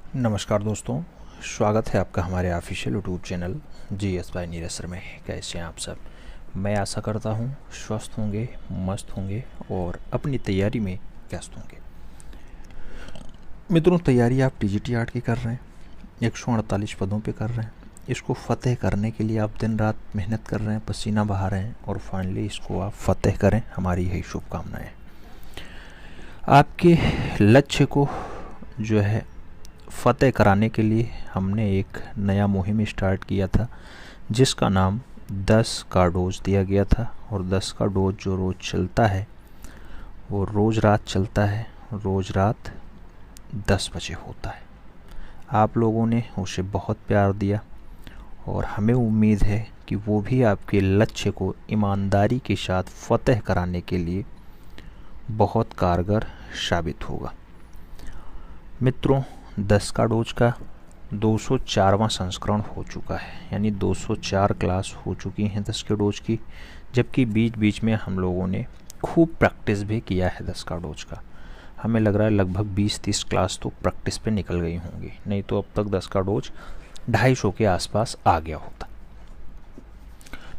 नमस्कार दोस्तों, स्वागत है आपका हमारे official YouTube channel GS by Neeraj sir में। कैसे हैं आप सब? मैं आशा करता हूं स्वस्थ होंगे, मस्त होंगे और अपनी तैयारी में व्यस्त होंगे। मित्रों, तैयारी आप TGT-8 की कर रहे हैं, 148 पदों पे कर रहे हैं। इसको फ़तेह करने के लिए आप दिन रात मेहनत कर रहे हैं, पसीना बहा रहे हैं और फाइनली इसको आप फ़तेह करें, हमारी यही शुभकामनाएँ। आपके लक्ष्य को जो है फ़तेह कराने के लिए हमने एक नया मुहिम स्टार्ट किया था, जिसका नाम 10 का डोज दिया गया था। और 10 का डोज जो रोज़ चलता है वो रोज़ रात चलता है, रोज़ रात 10 बजे होता है। आप लोगों ने उसे बहुत प्यार दिया और हमें उम्मीद है कि वो भी आपके लक्ष्य को ईमानदारी के साथ फ़तेह कराने के लिए बहुत कारगर साबित होगा। मित्रों, 10 का डोज का 204वां संस्करण हो चुका है, यानी 204 क्लास हो चुकी हैं 10 के डोज की, जबकि बीच बीच में हम लोगों ने खूब प्रैक्टिस भी किया है 10 का डोज का। हमें लग रहा है लगभग 20-30 क्लास तो प्रैक्टिस पे निकल गई होंगी, नहीं तो अब तक 10 का डोज 250 के आसपास आ गया होता।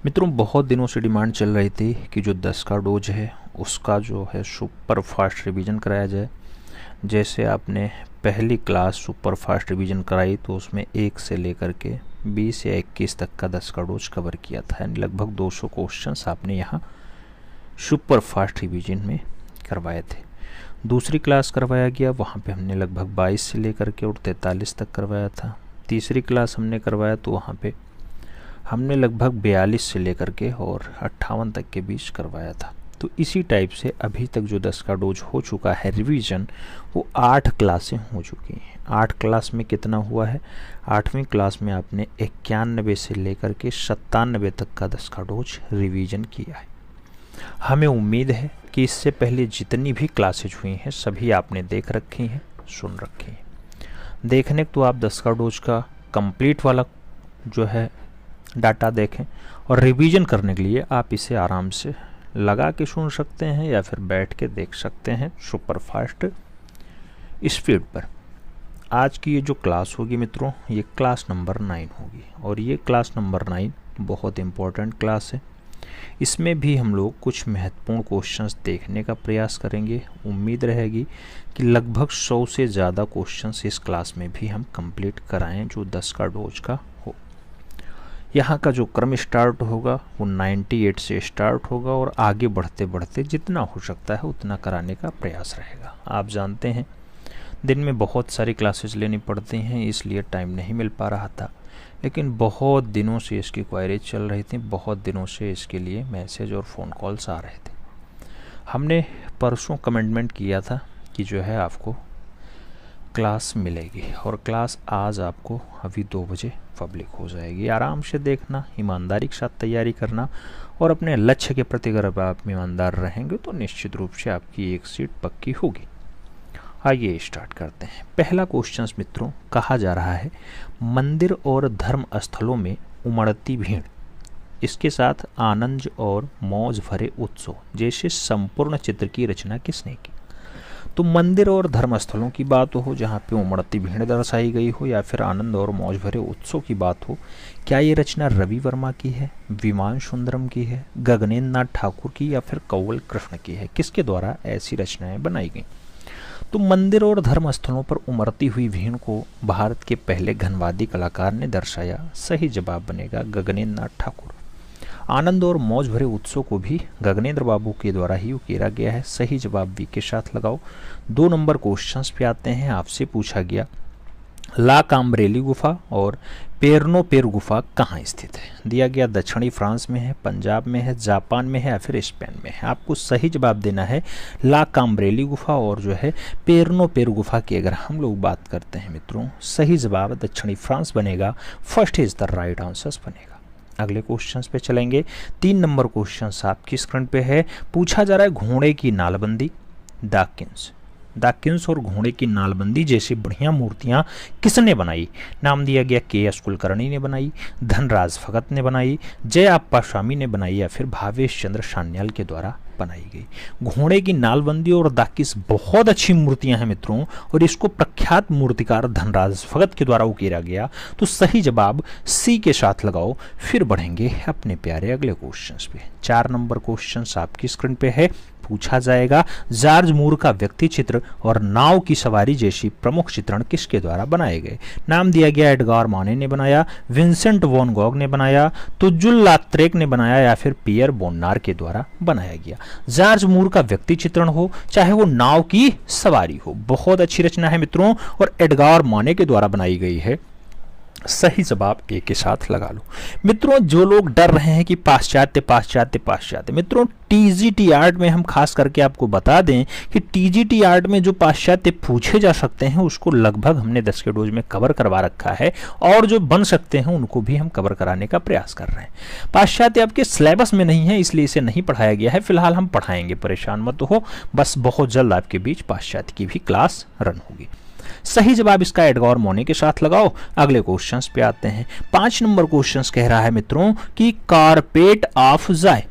मित्रों, बहुत दिनों से डिमांड चल रही थी कि जो 10 का डोज है उसका जो है सुपर फास्ट रिवीजन कराया जाए। जैसे आपने पहली क्लास सुपर फास्ट रिवीजन कराई तो उसमें 1 से लेकर के 20 या 21 तक का 10 का डोज कवर किया था, यानी लगभग 200 क्वेश्चंस आपने यहाँ सुपर फास्ट रिवीजन में करवाए थे। दूसरी क्लास करवाया गया, वहाँ पे हमने लगभग 22 से लेकर के और 43 तक करवाया था। तीसरी क्लास हमने करवाया तो वहाँ पे हमने लगभग 42 से लेकर के और 58 तक के बीच करवाया था। तो इसी टाइप से अभी तक जो 10 का डोज हो चुका है रिवीजन, वो 8 क्लासें हो चुकी हैं। 8 क्लास में कितना हुआ है? 8वीं क्लास में आपने 91 से लेकर के 97 तक का 10 का डोज रिवीजन किया है। हमें उम्मीद है कि इससे पहले जितनी भी क्लासेज हुई हैं सभी आपने देख रखी हैं, सुन रखी हैं। देखने तो आप 10 का डोज का कंप्लीट वाला जो है डाटा देखें, और रिवीजन करने के लिए आप इसे आराम से लगा के सुन सकते हैं या फिर बैठ के देख सकते हैं सुपर फास्ट स्पीड पर। आज की ये जो क्लास होगी मित्रों, ये क्लास नंबर 9 होगी, और ये क्लास नंबर 9 बहुत इम्पोर्टेंट क्लास है। इसमें भी हम लोग कुछ महत्वपूर्ण क्वेश्चंस देखने का प्रयास करेंगे। उम्मीद रहेगी कि लगभग 100 से ज़्यादा क्वेश्चंस इस क्लास में भी हम कंप्लीट कराएं जो 10 का डोज का हो। यहाँ का जो क्रम स्टार्ट होगा वो 98 से स्टार्ट होगा और आगे बढ़ते बढ़ते जितना हो सकता है उतना कराने का प्रयास रहेगा। आप जानते हैं दिन में बहुत सारी क्लासेस लेनी पड़ती हैं, इसलिए टाइम नहीं मिल पा रहा था, लेकिन बहुत दिनों से इसकी क्वायरीज चल रही थी, बहुत दिनों से इसके लिए मैसेज और फ़ोन कॉल्स आ रहे थे। हमने परसों कमिटमेंट किया था कि जो है आपको क्लास मिलेगी, और क्लास आज आपको अभी 2 बजे पब्लिक हो जाएगी। आराम से देखना, ईमानदारी के साथ तैयारी करना, और अपने लक्ष्य के प्रति अगर आप ईमानदार रहेंगे तो निश्चित रूप से आपकी एक सीट पक्की होगी। आइए स्टार्ट करते हैं। पहला क्वेश्चन मित्रों, कहा जा रहा है मंदिर और धर्म स्थलों में उमड़ती भीड़, इसके साथ आनंद और मौज भरे उत्सव जैसे संपूर्ण चित्र की रचना किसने की? तो मंदिर और धर्म स्थलों की बात हो जहाँ पे उमड़ती भीड़ दर्शाई गई हो, या फिर आनंद और मौज भरे उत्सव की बात हो, क्या ये रचना रवि वर्मा की है, विमान सुंदरम की है, गगनेन्द्र नाथ ठाकुर की, या फिर कंवल कृष्ण की है? किसके द्वारा ऐसी रचनाएं बनाई गई? तो मंदिर और धर्म स्थलों पर उमड़ती हुई भीड़ को भारत के पहले घनवादी कलाकार ने दर्शाया। सही जवाब बनेगा गगनेन्द्र नाथ ठाकुर। आनंद और मौज भरे उत्सव को भी गगनेंद्र बाबू के द्वारा ही उकेरा गया है। सही जवाब बी के साथ लगाओ। 2 नंबर क्वेश्चंस पे आते हैं। आपसे पूछा गया ला काम्ब्रेली गुफा और पेरनो पेर गुफा कहाँ स्थित है? दिया गया दक्षिणी फ्रांस में है, पंजाब में है, जापान में है, या फिर स्पेन में है। आपको सही जवाब देना है ला काम्ब्रेली गुफा और जो है पेरनो पेर गुफा की अगर हम लोग बात करते हैं मित्रों, सही जवाब दक्षिणी फ्रांस बनेगा। First is the right answer बनेगा। अगले क्वेश्चंस पे चलेंगे। 3 नंबर क्वेश्चंस आपकी स्क्रीन पे है। पूछा जा रहा है घोड़े की नालबंदी, दाकिंस और घोड़े की नालबंदी जैसी बढ़िया मूर्तियां किसने बनाई? नाम दिया गया के.एस. कुलकर्णी ने बनाई, धनराज भगत ने बनाई, जय अप्पा स्वामी ने बनाई, या फिर भावेश चंद्र सान्याल के द्वारा बनाई गई। घोड़े की नालबंदी और दाकिस बहुत अच्छी मूर्तियां हैं मित्रों, और इसको प्रख्यात मूर्तिकार धनराज भगत के द्वारा उकेरा गया। तो सही जवाब सी के साथ लगाओ। फिर बढ़ेंगे अपने प्यारे अगले क्वेश्चंस पे। 4 नंबर क्वेश्चन आपकी स्क्रीन पे है। पूछा जाएगा जॉर्ज मूर का व्यक्ति चित्र और नाव की सवारी जैसी प्रमुख चित्रण किसके द्वारा बनाए गए। नाम दिया गया एडगार माने ने बनाया, विंसेंट वॉन गॉग ने बनाया, तुजुल लात्रेक ने बनाया, या फिर पियर बोन्नार के द्वारा बनाया गया। जॉर्ज मूर का व्यक्ति चित्रण हो चाहे वो नाव की सवारी हो, बहुत अच्छी रचना है मित्रों, और एडगार माने के द्वारा बनाई गई है। सही जवाब ए के साथ लगा लो। मित्रों जो लोग डर रहे हैं कि पाश्चात्य पाश्चात्य पाश्चात्य, मित्रों टीजीटी आर्ट में हम खास करके आपको बता दें कि टीजीटी आर्ट में जो पाश्चात्य पूछे जा सकते हैं उसको लगभग हमने 10 के डोज में कवर करवा रखा है, और जो बन सकते हैं उनको भी हम कवर कराने का प्रयास कर रहे हैं। पाश्चात्य आपके सिलेबस में नहीं है इसलिए इसे नहीं पढ़ाया गया है, फिलहाल हम पढ़ाएंगे, परेशान मत हो। बस बहुत जल्द आपके बीच पाश्चात्य की भी क्लास रन होगी। सही जवाब इसका एडगार मोने के साथ लगाओ। अगले क्वेश्चंस पे आते हैं। 5 नंबर क्वेश्चंस कह रहा है मित्रों कि कारपेट ऑफ जाय,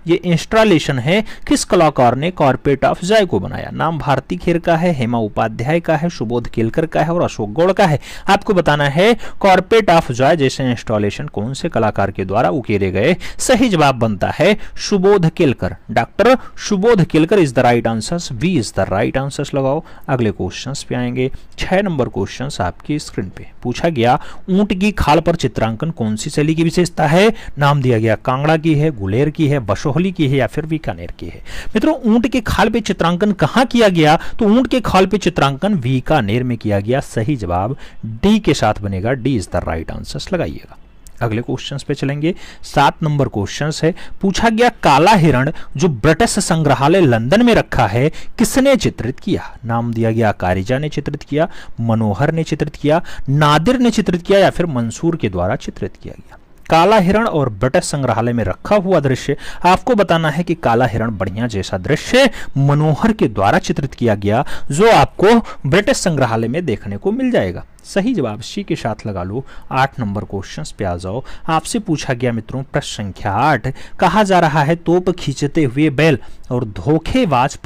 ये इंस्टॉलेशन है, किस कलाकार ने कारपेट ऑफ जाय को बनाया। नाम भारती खेर का है, हेमा उपाध्याय का है, सुबोध केलकर का है और अशोक गौड़ का है। आपको बताना है कारपेट ऑफ जाय जैसे इंस्टॉलेशन कौन से कलाकार के द्वारा उकेरे गए। सही जवाब बनता है Subodh Kelkar. Doctor Subodh Kelkar is the right answer. B is the right answer लगाओ। अगले क्वेश्चंस पे आएंगे। 6 नंबर क्वेश्चंस आपकी स्क्रीन पे। पूछा गया ऊंट की खाल पर चित्रांकन कौन सी शैली की विशेषता है। नाम दिया गया कांगड़ा की है, गुलेर की है, बसोहली की है या फिर बीकानेर की है। मित्रों ऊंट के खाल पे चित्रांकन कहां किया गया, तो ऊंट के खाल पे चित्रांकन बीकानेर में किया गया। सही जवाब डी के साथ बनेगा। D is the right answer लगाइएगा। अगले क्वेश्चंस पे चलेंगे। 7 नंबर क्वेश्चंस है। पूछा गया काला हिरण जो ब्रिटिश संग्रहालय लंदन में रखा है किसने चित्रित किया। नाम दिया गया कारिजा ने चित्रित किया, मनोहर ने चित्रित किया, नादिर ने चित्रित किया या फिर मंसूर के द्वारा चित्रित किया गया। काला हिरण और ब्रिटिश संग्रहालय में रखा हुआ दृश्य, आपको बताना है कि काला हिरण बढ़िया जैसा दृश्य मनोहर के द्वारा चित्रित किया गया, जो आपको ब्रिटिश संग्रहालय में देखने को मिल जाएगा। सही जवाब सी के साथ लगा लो। 8 नंबर क्वेश्चंस पे आ जाओ। आपसे पूछा गया मित्रों प्रश्न संख्या 8, कहा जा रहा है तोप खींचते हुए बैल और धोखेबाज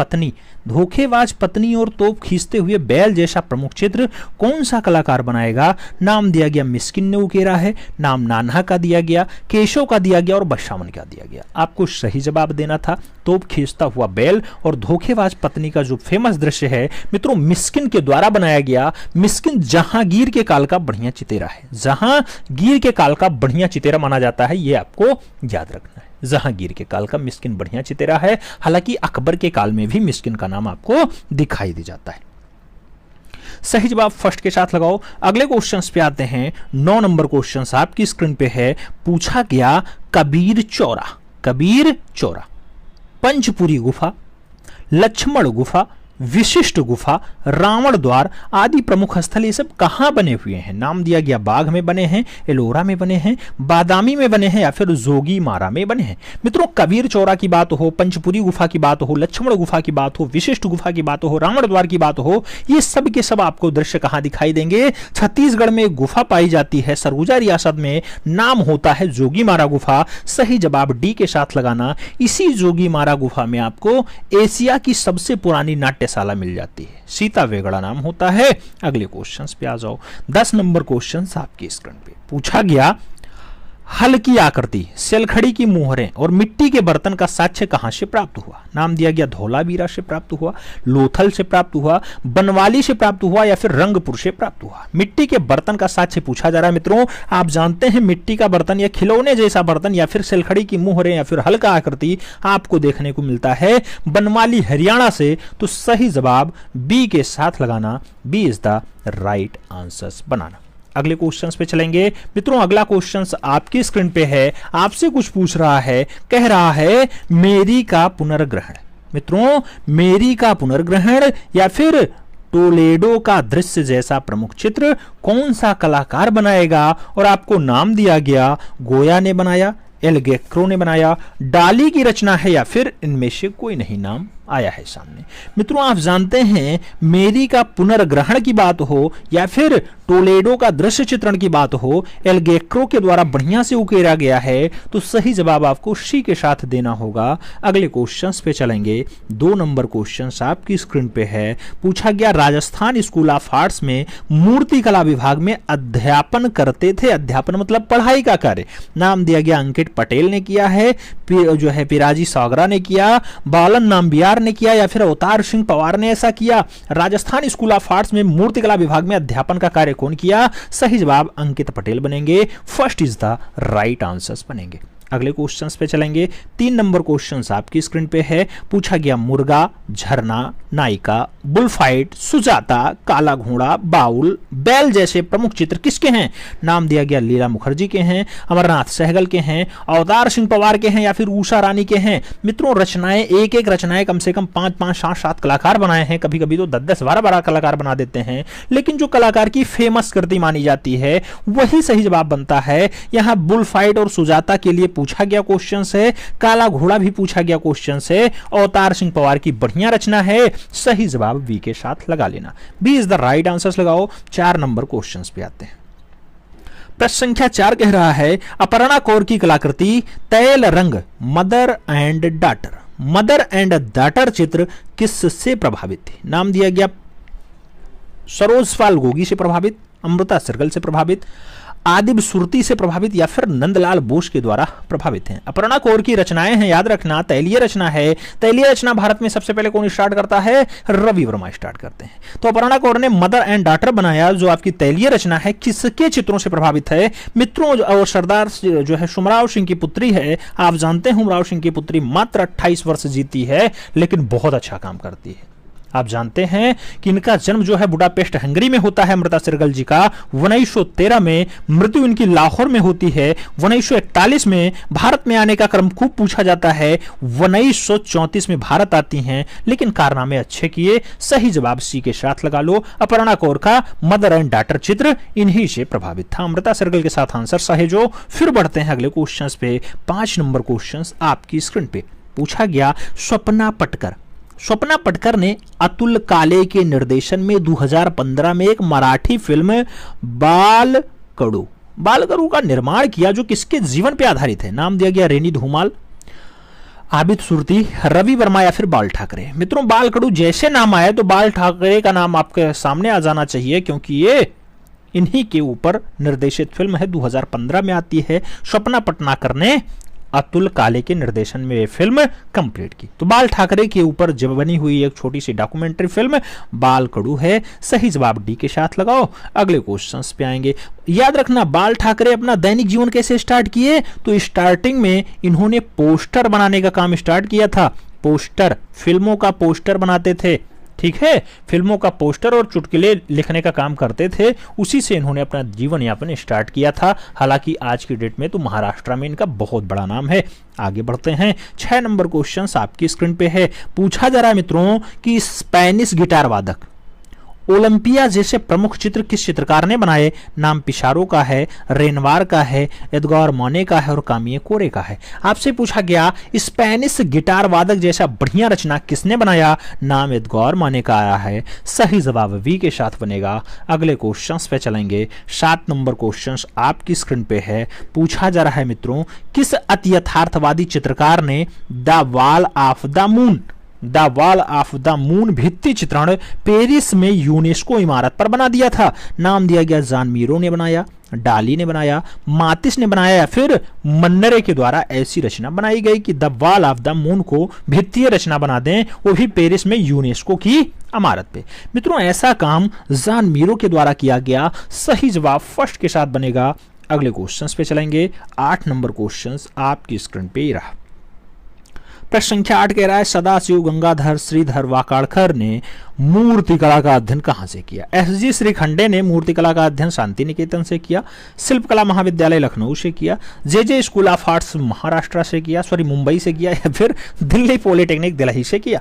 पत्नी और तोप खींचते हुए बैल जैसा प्रमुख चित्र कौन सा कलाकार बनाएगा। नाम दिया गया मिस्किन ने उकेरा है, नाम नान्हा का दिया गया, केशव का दिया गया और बशावन का दिया गया। आपको सही जवाब देना था तोप खींचता हुआ बैल और धोखेबाज पत्नी का जो फेमस दृश्य है मित्रों मिस्किन के द्वारा बनाया गया। मिस्किन जहांगीर के काल का बढ़िया चितेरा है, जहांगीर के काल का बढ़िया चितेरा माना जाता है, यह आपको याद रखना है। जहांगीर के काल का मिस्किन बढ़िया चितेरा है, हालांकि अकबर के काल में भी मिस्किन का नाम आपको दिखाई दे जाता है। सही जवाब फर्स्ट के साथ लगाओ। अगले क्वेश्चंस पे आते हैं। 9 नंबर क्वेश्चंस आपकी स्क्रीन पे है। पूछा गया कबीर चौरा, पंचपुरी गुफा, लक्ष्मण गुफा, विशिष्ट गुफा, रावण द्वार आदि प्रमुख स्थल ये सब कहां बने हुए हैं। नाम दिया गया बाघ में बने हैं, एलोरा में बने हैं, बादामी में बने हैं या फिर जोगी मारा में बने हैं। मित्रों कबीर चौरा की बात हो, पंचपुरी गुफा की बात हो, लक्ष्मण गुफा की बात हो, विशिष्ट गुफा की बात हो, रावण द्वार की बात हो, ये सब के सब आपको दृश्य कहां दिखाई देंगे। छत्तीसगढ़ में एक गुफा पाई जाती है, सरगुजा रियासत में, नाम होता है जोगी मारा गुफा। सही जवाब डी के साथ लगाना। इसी जोगी मारा गुफा में आपको एशिया की सबसे पुरानी नाट्यशाला मिल जाती है, सीता वेगड़ा नाम होता है। अगले क्वेश्चंस पे आ जाओ। 10 नंबर क्वेश्चंस आपकी स्क्रीन पे। पूछा गया हल की आकृति, सेलखड़ी की मुहरें और मिट्टी के बर्तन का साक्ष्य कहां से प्राप्त हुआ। नाम दिया गया धौलावीरा से प्राप्त हुआ, लोथल से प्राप्त हुआ, बनवाली से प्राप्त हुआ या फिर रंगपुर से प्राप्त हुआ। मिट्टी के बर्तन का साक्ष्य पूछा जा रहा है मित्रों। आप जानते हैं मिट्टी का बर्तन या खिलौने जैसा बर्तन या फिर सेलखड़ी की मुहरें या फिर हल का आकृति आपको देखने को मिलता है बनवाली हरियाणा से। तो सही जवाब बी के साथ लगाना। B is the right answer बनाना। अगले क्वेश्चंस पे चलेंगे मित्रों। अगला क्वेश्चंस आपकी स्क्रीन पे है। आपसे कुछ पूछ रहा है, कह रहा है मेरी का पुनर्ग्रहण। मित्रों मेरी का पुनर्ग्रहण या फिर टोलेडो का दृश्य जैसा प्रमुख चित्र कौन सा कलाकार बनाएगा। और आपको नाम दिया गया गोया ने बनाया, एल गेक्रो ने बनाया, डाली की रचना है या फिर इनमें से कोई नहीं नाम आया है सामने। मित्रों आप जानते हैं मेरी का पुनर्ग्रहण की बात हो या फिर टोलेडो का दृश्य चित्रण की बात हो, एल गेक्रो के द्वारा बढ़िया से उकेरा गया है, तो सही जवाब आपको सी के साथ देना होगा। अगले क्वेश्चंस पे चलेंगे। 2 नंबर क्वेश्चंस आपकी स्क्रीन पे है। पूछा गया राजस्थान स्कूल ऑफ आर्ट्स में मूर्तिकला विभाग में अध्यापन करते थे, अध्यापन मतलब पढ़ाई का कार्य, नाम दिया गया अंकित पटेल ने किया है, जो है पिराजी सागरा ने किया, बालन नाम्बियार ने किया या फिर अवतार सिंह पवार ने ऐसा किया। राजस्थान स्कूल ऑफ आर्ट्स में मूर्तिकला विभाग में अध्यापन का कार्य कौन किया? सही जवाब अंकित पटेल बनेंगे। First is the right answers बनेंगे। अगले क्वेश्चंस पे चलेंगे। 3 नंबर क्वेश्चंस आपकी स्क्रीन पे है। पूछा गया मुर्गा, झरना, नायिका, बुलफाइट, सुजाता, काला घोड़ा, बाउल, बैल जैसे प्रमुख चित्र किसके हैं? नाम दिया गया लीला मुखर्जी के हैं, अमरनाथ सहगल के हैं, अवतार सिंह पवार के हैं या फिर उषा रानी के हैं। मित्रों रचनाएं एक रचनाएं कम से कम 5-5, 7-7 कलाकार बनाए हैं, कभी कभी तो 10-10, 12-12 कलाकार बना देते हैं, लेकिन जो कलाकार की फेमस कृति मानी जाती है वही सही जवाब बनता है। यहां बुलफाइट और सुजाता के लिए पूछा गया क्वेश्चन है, काला घोड़ा भी पूछा गया क्वेश्चन है, अवतार सिंह पवार की बढ़िया रचना है। सही जवाब बी के साथ लगा लेना, B is the right answer लगाओ। 4 नंबर क्वेश्चन पे आते हैं। प्रश्न संख्या 4 कह रहा है अपर्णा कौर की कलाकृति तैल रंग mother and daughter, mother and daughter चित्र किससे प्रभावित थी? नाम दिया गया सरोज पाल गोगी से प्रभावित, अमृता सरगल से प्रभावित, आदिब सुरती से प्रभावित या फिर नंदलाल बोस के द्वारा प्रभावित हैं। अपर्णा कौर की रचनाएं हैं, याद रखना तैलीय रचना है। तैलीय रचना भारत में सबसे पहले कौन स्टार्ट करता है? रवि वर्मा स्टार्ट करते हैं। तो अपर्णा कौर ने मदर एंड डॉटर बनाया, जो आपकी तैलीय रचना है, किसके चित्रों से प्रभावित है? मित्रों और सरदार जो है सुमराव सिंह की पुत्री है। आप जानते हैं उमराव सिंह की पुत्री मात्र 28 वर्ष जीती है, लेकिन बहुत अच्छा काम करती है। आप जानते हैं कि इनका जन्म जो है बुडापेस्ट हंगरी में होता है, अमृता सरगल जी का 1913 में, मृत्यु इनकी लाहौर में होती है। 1941 में भारत में आने का क्रम खूब पूछा जाता है। 1934 में भारत आती हैं, लेकिन कारनामे अच्छे किए। सही जवाब सी के साथ लगा लो। अपर्णा कौर का मदर एंड डॉटर चित्र इन्हीं से प्रभावित था। अमृता सरगल के साथ आंसर सही जो। फिर बढ़ते हैं अगले क्वेश्चन पे। 5 नंबर क्वेश्चन आपकी स्क्रीन पे पूछा गया स्वप्ना पटकर, स्वप्ना पटकर ने अतुल काले के निर्देशन में 2015 में एक मराठी फिल्म बालकडू का निर्माण किया, जो किसके जीवन पे आधारित है? नाम दिया गया रेनी धूमाल, आबिद सुरती, रवि वर्मा या फिर बाल ठाकरे। मित्रों बालकडू जैसे नाम आया तो बाल ठाकरे का नाम आपके सामने आ जाना चाहिए, क्योंकि ये इन्हीं के ऊपर निर्देशित फिल्म है, 2015 में आती है। स्वप्ना पटनाकर ने अतुल काले के निर्देशन में ये फिल्म कंप्लीट की। तो बाल ठाकरे के ऊपर जब बनी हुई एक छोटी सी डॉक्यूमेंट्री फिल्म बालकडू है। सही जवाब डी के साथ लगाओ। अगले क्वेश्चंस पे आएंगे। याद रखना बाल ठाकरे अपना दैनिक जीवन कैसे स्टार्ट किए? तो स्टार्टिंग में इन्होंने पोस्टर बनाने का काम स्टार्ट किया था। पोस्टर, फिल्मों का पोस्टर बनाते थे, ठीक है, फिल्मों का पोस्टर और चुटकुले लिखने का काम करते थे। उसी से इन्होंने अपना जीवन यापन स्टार्ट किया था। हालांकि आज की डेट में तो महाराष्ट्र में इनका बहुत बड़ा नाम है। आगे बढ़ते हैं। 6 नंबर क्वेश्चन आपकी स्क्रीन पे है। पूछा जा रहा है मित्रों कि स्पेनिश गिटार वादक ओलंपिया जैसे प्रमुख चित्र किस चित्रकार ने बनाए? नाम पिशारो का है, रेनवार का है, एडगार मोने का है और कामिये कोरे का है। आपसे पूछा गया स्पेनिश गिटार वादक जैसा बढ़िया रचना किसने बनाया? नाम एडगार मोने का आया है। सही जवाब वी के साथ बनेगा। अगले क्वेश्चंस पे चलेंगे। 7 नंबर क्वेश्चंस आपकी स्क्रीन पे है। पूछा जा रहा है मित्रों किस अति यथार्थवादी चित्रकार ने the wall of the moon भित्ति चित्रण पेरिस में यूनेस्को इमारत पर बना दिया था? नाम दिया गया जॉन मीरो ने बनाया, डाली ने बनाया, मातिस ने बनाया या फिर मन्नरे के द्वारा ऐसी रचना बनाई गई कि the wall of the moon को भित्तीय रचना बना दें, वो भी पेरिस में यूनेस्को की इमारत पे। मित्रों ऐसा काम जॉन मीरो के द्वारा किया गया। सही जवाब फर्स्ट के साथ बनेगा। अगले क्वेश्चंस पे चलेंगे। 8 नंबर क्वेश्चंस आपकी स्क्रीन पे ही रहा। प्रश्न संख्या 8 कह रहा है सदाशिव गंगाधर श्रीधर वाकाड़कर ने मूर्तिकला का अध्ययन कहां से किया? एसजी श्रीखंडे ने मूर्तिकला का अध्ययन शांति निकेतन से किया, शिल्पकला महाविद्यालय लखनऊ से किया, जे स्कूल ऑफ आर्ट्स महाराष्ट्र से किया, मुंबई से किया या फिर दिल्ली पॉलिटेक्निक दिल्ली से किया।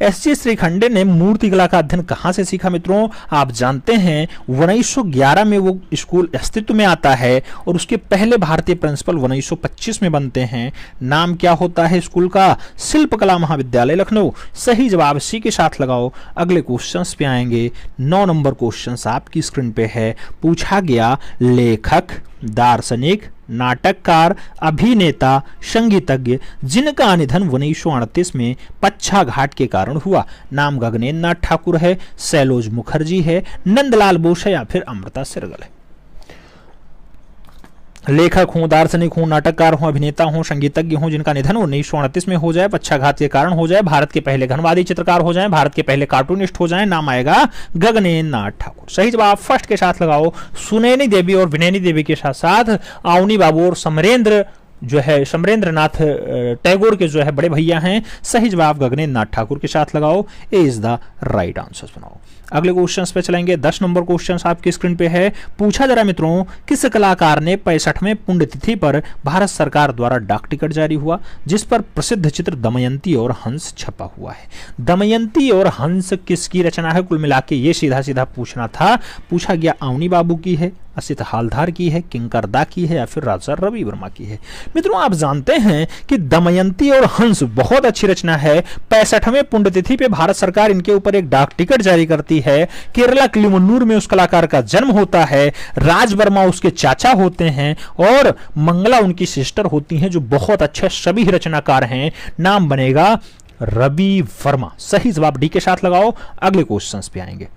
एस.जी. श्रीखंडे ने मूर्ति कला का अध्ययन कहां से सीखा मित्रों? आप जानते हैं 1911 में वो स्कूल अस्तित्व में आता है और उसके पहले भारतीय प्रिंसिपल 1925 में बनते हैं। नाम क्या होता है स्कूल का? शिल्पकला महाविद्यालय लखनऊ। सही जवाब सी के साथ लगाओ। अगले क्वेश्चंस पे आएंगे। 9 नंबर क्वेश्चंस आपकी स्क्रीन पे है। पूछा गया लेखक, दार्शनिक, नाटककार, अभिनेता, संगीतज्ञ जिनका निधन 1938 में पच्छाघाट के कारण हुआ। नाम गगनेन्द्र नाथ ठाकुर है, सैलोज मुखर्जी है, नंदलाल बोस है या फिर अमृता शेरगिल है। लेखक हो, दार्शनिक हो, नाटककार हो, अभिनेता हो, संगीतज्ञ हो जिनका निधन 1938 में हो जाए, पक्षाघात के कारण हो जाए, भारत के पहले घनवादी चित्रकार हो जाए, भारत के पहले कार्टूनिस्ट हो जाए, नाम आएगा गगनेन्द्र नाथ ठाकुर। सही जवाब फर्स्ट के साथ लगाओ। सुनैनी देवी और विनैनी देवी के साथ साथ अवनी बाबू और समरेंद्र नाथ टैगोर के जो है बड़े भैया हैं। सही जवाब गगनेन्द्र नाथ ठाकुर के साथ लगाओ। ए इज द राइट आंसर बनाओ। अगले क्वेश्चंस पे चलेंगे। 10 नंबर क्वेश्चंस आपकी स्क्रीन पे है। पूछा जरा मित्रों, किस कलाकार ने 65वें पुण्यतिथि पर भारत सरकार द्वारा डाक टिकट जारी हुआ जिस पर प्रसिद्ध चित्र दमयंती और हंस छपा हुआ है? दमयंती और हंस किसकी रचना है? कुल मिला के ये सीधा सीधा पूछना था। पूछा गया अवनी बाबू की है, असित हालधार की है, किंकर दा की है या फिर राजा रवि वर्मा की है? मित्रों आप जानते हैं कि दमयंती और हंस बहुत अच्छी रचना है। 65वें पुण्यतिथि पे भारत सरकार इनके ऊपर एक डाक टिकट जारी करती है। केरला किलिमन्नूर में उस कलाकार का जन्म होता है। राज वर्मा उसके चाचा होते हैं और मंगला उनकी सिस्टर होती हैं जो बहुत अच्छे सभी रचनाकार हैं। नाम बनेगा रवि वर्मा। सही जवाब डी के साथ लगाओ। अगले क्वेश्चंस पे आएंगे।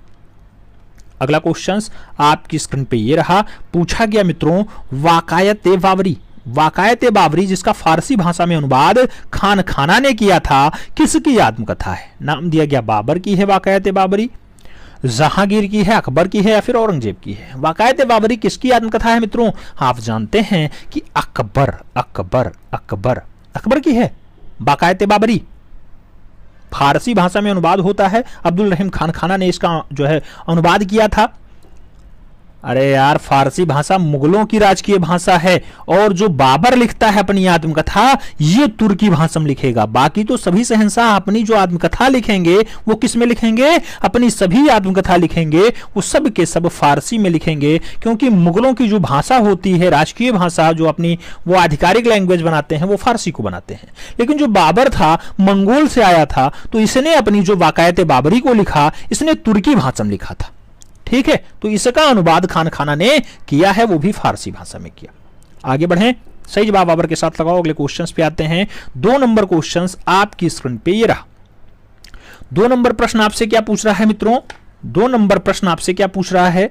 अगला क्वेश्चंस आपकी स्क्रीन पे ये रहा। पूछा गया मित्रों, वाकायते बाबरी जिसका फारसी भाषा में अनुवाद खान खाना ने किया था, किसकी आत्मकथा है? नाम दिया गया बाबर की है वाकायते बाबरी, जहांगीर की है, अकबर की है या फिर औरंगजेब की है? वाकायते बाबरी किसकी आत्मकथा है मित्रों? आप जानते हैं कि अकबर की है वाकायते बाबरी। फारसी भाषा में अनुवाद होता है। अब्दुल रहीम खान खाना ने इसका जो है अनुवाद किया था। अरे यार, फारसी भाषा मुगलों की राजकीय भाषा है और जो बाबर लिखता है अपनी आत्मकथा ये तुर्की भाषा में लिखेगा। बाकी तो सभी शहंशाह अपनी जो आत्मकथा लिखेंगे वो किस में लिखेंगे? अपनी सभी आत्मकथा लिखेंगे वो सब के सब फारसी में लिखेंगे, क्योंकि मुगलों की जो भाषा होती है राजकीय भाषा, जो अपनी वो आधिकारिक लैंग्वेज बनाते हैं वो फारसी को बनाते हैं। लेकिन जो बाबर था मंगोल से आया था तो इसने अपनी जो वाकायते बाबरी को लिखा इसने तुर्की भाषा में लिखा था। ठीक है, तो इसका अनुवाद खान खाना ने किया है, वो भी फारसी भाषा में किया। आगे बढ़ें। सही जवाब बाबर के साथ लगाओ। अगले क्वेश्चंस पे आते हैं। 2 नंबर क्वेश्चंस आपकी स्क्रीन पे ये रहा। 2 नंबर प्रश्न आपसे क्या पूछ रहा है मित्रों? 2 नंबर प्रश्न आपसे क्या पूछ रहा है?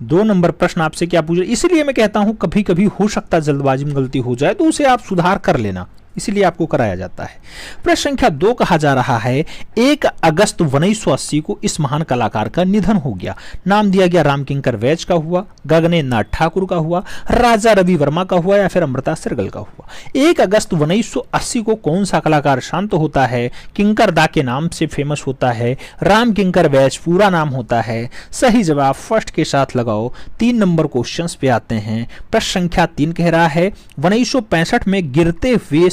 2 नंबर प्रश्न आपसे क्या पूछ रहा है? इसलिए मैं कहता हूं कभी कभी हो सकता है जल्दबाजी में गलती हो जाए तो उसे आप सुधार कर लेना, इसीलिए आपको कराया जाता है। प्रश्न संख्या 2 कहा जा रहा है 1 अगस्त 1980 को इस महान कलाकार का निधन हो गया। नाम दिया गया रामकिंकर वैज का हुआ, गगनेन्द्र नाथ ठाकुर का हुआ, राजा रवि वर्मा का हुआ या फिर अमृता शेरगिल का हुआ? 1 अगस्त 1980 को कौन सा कलाकार शांत होता है? किंकर दा के नाम से फेमस होता है, रामकिंकर वैज पूरा नाम होता है। सही जवाब फर्स्ट के साथ लगाओ। 3 नंबर क्वेश्चन पे आते हैं। प्रश्न संख्या 3 कह रहा है 1965 में गिरते हुए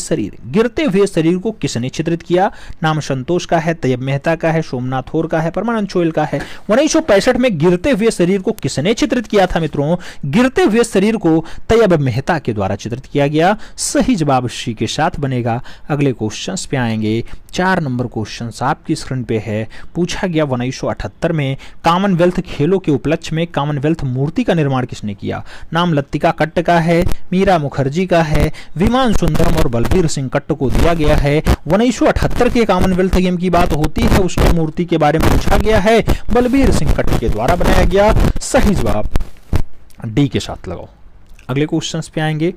शरीर को किसने चित्रित किया? नाम संतोष का है, तैयब मेहता का है, सोमनाथ होर का है, परमानंद चोइल का है? 1965 में गिरते हुए शरीर को किसने चित्रित किया था मित्रों? गिरते हुए शरीर को तैयब मेहता के द्वारा चित्रित किया गया। सही जवाब सी के साथ बनेगा। अगले क्वेश्चंस पे आएंगे। 4 नंबर क्वेश्चंस आपकी स्क्रीन पे है। पूछा गया 1978 में कॉमनवेल्थ खेलों के उपलक्ष्य में कॉमनवेल्थ मूर्ति का निर्माण किसने किया? नाम लतिका कट्ट का है, मीरा मुखर्जी का है, विमान सुंदरम और बलबीर सिंह कट्ट को दिया गया है। 1978 के कॉमनवेल्थ गेम की बात होती है, उसकी मूर्ति के बारे में पूछा गया है, बलबीर सिंह कट्ट के द्वारा बनाया गया। सही जवाब डी के साथ लगाओ। अगले क्वेश्चंस पे आएंगे।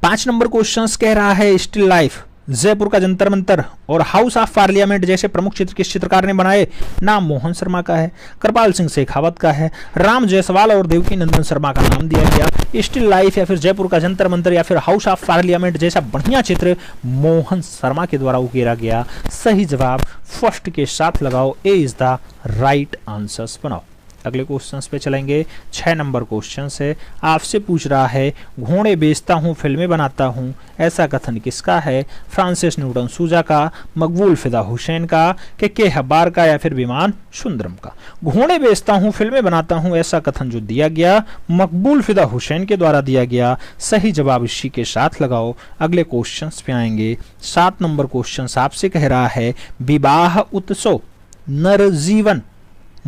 5 नंबर क्वेश्चंस कह रहा है स्टिल लाइफ, जयपुर का जंतर मंतर और हाउस ऑफ पार्लियामेंट जैसे प्रमुख चित्र किस चित्रकार ने बनाए? नाम मोहन शर्मा का है, कृपाल सिंह शेखावत का है, राम जायसवाल और देवकी नंदन शर्मा का नाम दिया गया। स्टिल लाइफ या फिर जयपुर का जंतर मंतर या फिर हाउस ऑफ पार्लियामेंट जैसा बढ़िया चित्र मोहन शर्मा के द्वारा उकेरा गया। सही जवाब फर्स्ट के साथ लगाओ। ए इज द राइट आंसर्स बनाओ। अगले क्वेश्चंस पे चलेंगे। 6 नंबर क्वेश्चन है, आपसे पूछ रहा है घोड़े बेचता हूँ फिल्में बनाता हूँ, ऐसा कथन किसका है? फ्रांसिस न्यूटन सूजा का, मकबूल फिदा हुसैन का, के हब्बार का या फिर विमान सुंदरम का? घोड़े बेचता हूँ फिल्में बनाता हूँ ऐसा कथन जो दिया गया मकबूल फिदा हुसैन के द्वारा दिया गया। सही जवाब इसी के साथ लगाओ। अगले क्वेश्चंस पे आएंगे। 7 नंबर क्वेश्चन आपसे कह रहा है विवाह उत्सव, नरजीवन,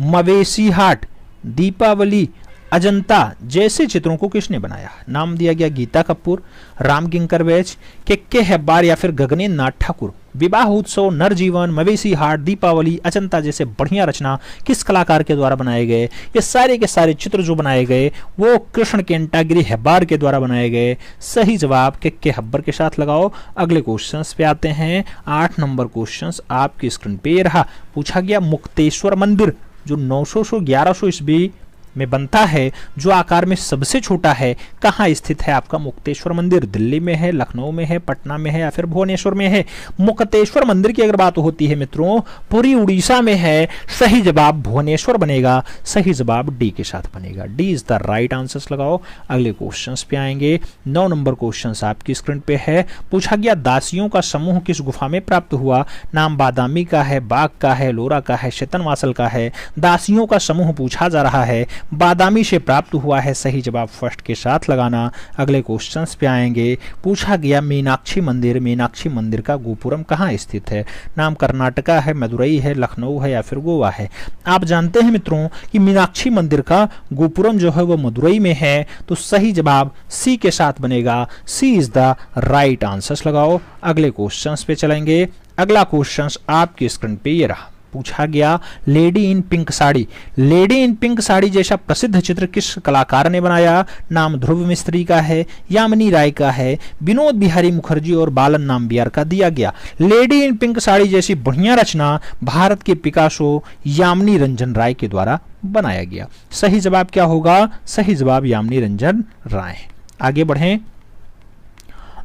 मवेशी हाट, दीपावली, अजंता जैसे चित्रों को किसने बनाया? नाम दिया गया गीता कपूर, राम किंकर बैच, के हेब्बार या फिर गगनेंद्र नाथ ठाकुर। विवाह उत्सव, नरजीवन, मवेशी हाट, दीपावली, अजंता जैसे बढ़िया रचना किस कलाकार के द्वारा बनाए गए? ये सारे के सारे चित्र जो बनाए गए वो कृष्ण केंटागिरी हेब्बार के द्वारा बनाए गए। सही जवाब के हेब्बार के साथ लगाओ। अगले क्वेश्चंस पे आते हैं। 8 नंबर क्वेश्चंस आपकी स्क्रीन पे रहा। पूछा गया मुक्तेश्वर मंदिर जो 900-1100 ईस्वी में बनता है, जो आकार में सबसे छोटा है, कहाँ स्थित है आपका मुक्तेश्वर मंदिर? दिल्ली में है, लखनऊ में है, पटना में है या फिर भुवनेश्वर में है? मुक्तेश्वर मंदिर की अगर बात होती है मित्रों, पूरी उड़ीसा में है। सही जवाब भुवनेश्वर बनेगा। सही जवाब डी के साथ बनेगा। D is the right answers लगाओ। अगले क्वेश्चंस पे आएंगे। 9 नंबर क्वेश्चंस आपकी स्क्रीन पे है। पूछा गया दासियों का समूह किस गुफा में प्राप्त हुआ? नाम बादामी का है, बाग का है, लोरा का है, शेतनवासल का है। दासियों का समूह पूछा जा रहा है, बादामी से प्राप्त हुआ है। सही जवाब फर्स्ट के साथ लगाना। अगले क्वेश्चंस पे आएंगे। पूछा गया मीनाक्षी मंदिर, मीनाक्षी मंदिर का गोपुरम कहाँ स्थित है? नाम कर्नाटका है, मदुरई है, लखनऊ है या फिर गोवा है? आप जानते हैं मित्रों कि मीनाक्षी मंदिर का गोपुरम जो है वो मदुरई में है, तो सही जवाब सी के साथ बनेगा। सी इज द राइट आंसर्स लगाओ। अगले क्वेश्चंस पे चलेंगे। अगला क्वेश्चंस आपकी स्क्रीन पे ये रहा। पूछा गया lady in pink sari, lady in pink sari जैसा प्रसिद्ध चित्र किस कलाकार ने बनाया? नाम ध्रुव मिस्त्री का है, यामिनी राय का है, विनोद बिहारी मुखर्जी और बालन नाम्बियार का दिया गया। लेडी इन पिंक साड़ी जैसी बढ़िया रचना भारत के पिकासो यामिनी रंजन राय के द्वारा बनाया गया। सही जवाब क्या होगा? सही जवाब यामिनी रंजन राय। आगे बढ़ें।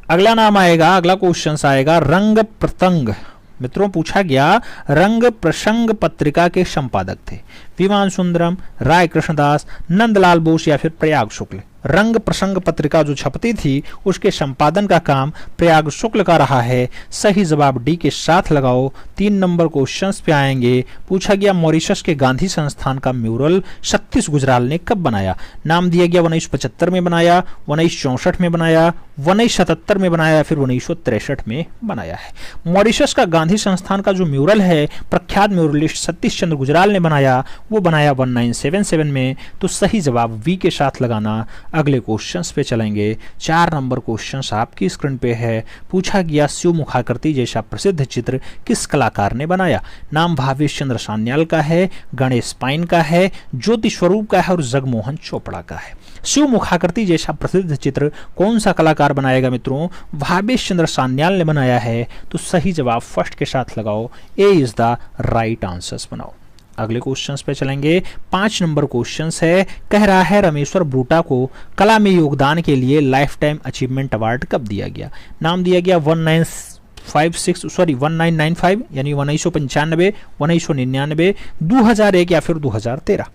अगला नाम आएगा, अगला क्वेश्चन आएगा रंग प्रतंग। मित्रों पूछा गया रंग प्रसंग पत्रिका के संपादक थे विमान सुंदरम, राय कृष्णदास, नंदलाल बोस या फिर प्रयाग शुक्ल। रंग प्रसंग पत्रिका जो छपती थी उसके संपादन का काम प्रयाग शुक्ल का रहा है। सही जवाब डी के साथ लगाओ। 3 नंबर क्वेश्चंस पे आएंगे। पूछा गया मॉरिशस के गांधी संस्थान का म्यूरल सतीश गुजराल ने कब बनाया? नाम दिया गया 1975 में बनाया, 1964 में बनाया, 1977 में बनाया या फिर 1963 में बनाया है। मॉरिशस का गांधी संस्थान का जो म्यूरल है प्रख्यात म्यूरलिस्ट सतीश चंद्र गुजराल ने बनाया, वो बनाया 1977 में। तो सही जवाब वी के साथ लगाना। अगले क्वेश्चंस पे चलेंगे। 4 नंबर क्वेश्चंस आपकी स्क्रीन पे है। पूछा गया शिव मुखाकृति जैसा प्रसिद्ध चित्र किस कलाकार ने बनाया? नाम भावेश चंद्र सान्याल का है, गणेश पाइन का है, ज्योति स्वरूप का है और जगमोहन चोपड़ा का है। शिव मुखाकृति जैसा प्रसिद्ध चित्र कौन सा कलाकार बनाएगा मित्रों? भावेश चंद्र सान्याल ने बनाया है। तो सही जवाब फर्स्ट के साथ लगाओ। ए इज द राइट आंसर्स बनाओ। अगले क्वेश्चंस पे चलेंगे। 5 नंबर क्वेश्चंस है। कह रहा है रमेश्वर ब्रूटा को कला में योगदान के लिए लाइफ टाइम अचीवमेंट अवार्ड कब दिया गया? नाम दिया गया 1995 यानी 1995, 1999, 2001 या फिर 2013।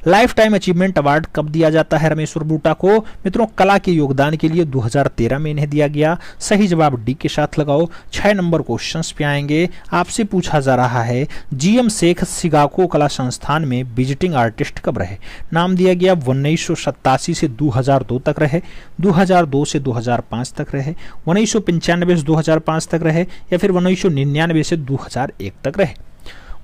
लाइफ टाइम अचीवमेंट अवार्ड कब दिया जाता है रमेश्वर ब्रूटा को? मित्रों कला के योगदान के लिए 2013 में इन्हें दिया गया। सही जवाब डी के साथ लगाओ। 6 नंबर क्वेश्चंस पे आएंगे। आपसे पूछा जा रहा है जीएम शेख सिगाको कला संस्थान में विजिटिंग आर्टिस्ट कब रहे? नाम दिया गया 1987 से 2002 तक रहे, 2002 से 2005 तक रहे, 1995 से 2005 तक रहे या फिर 1999 से 2001 तक रहे।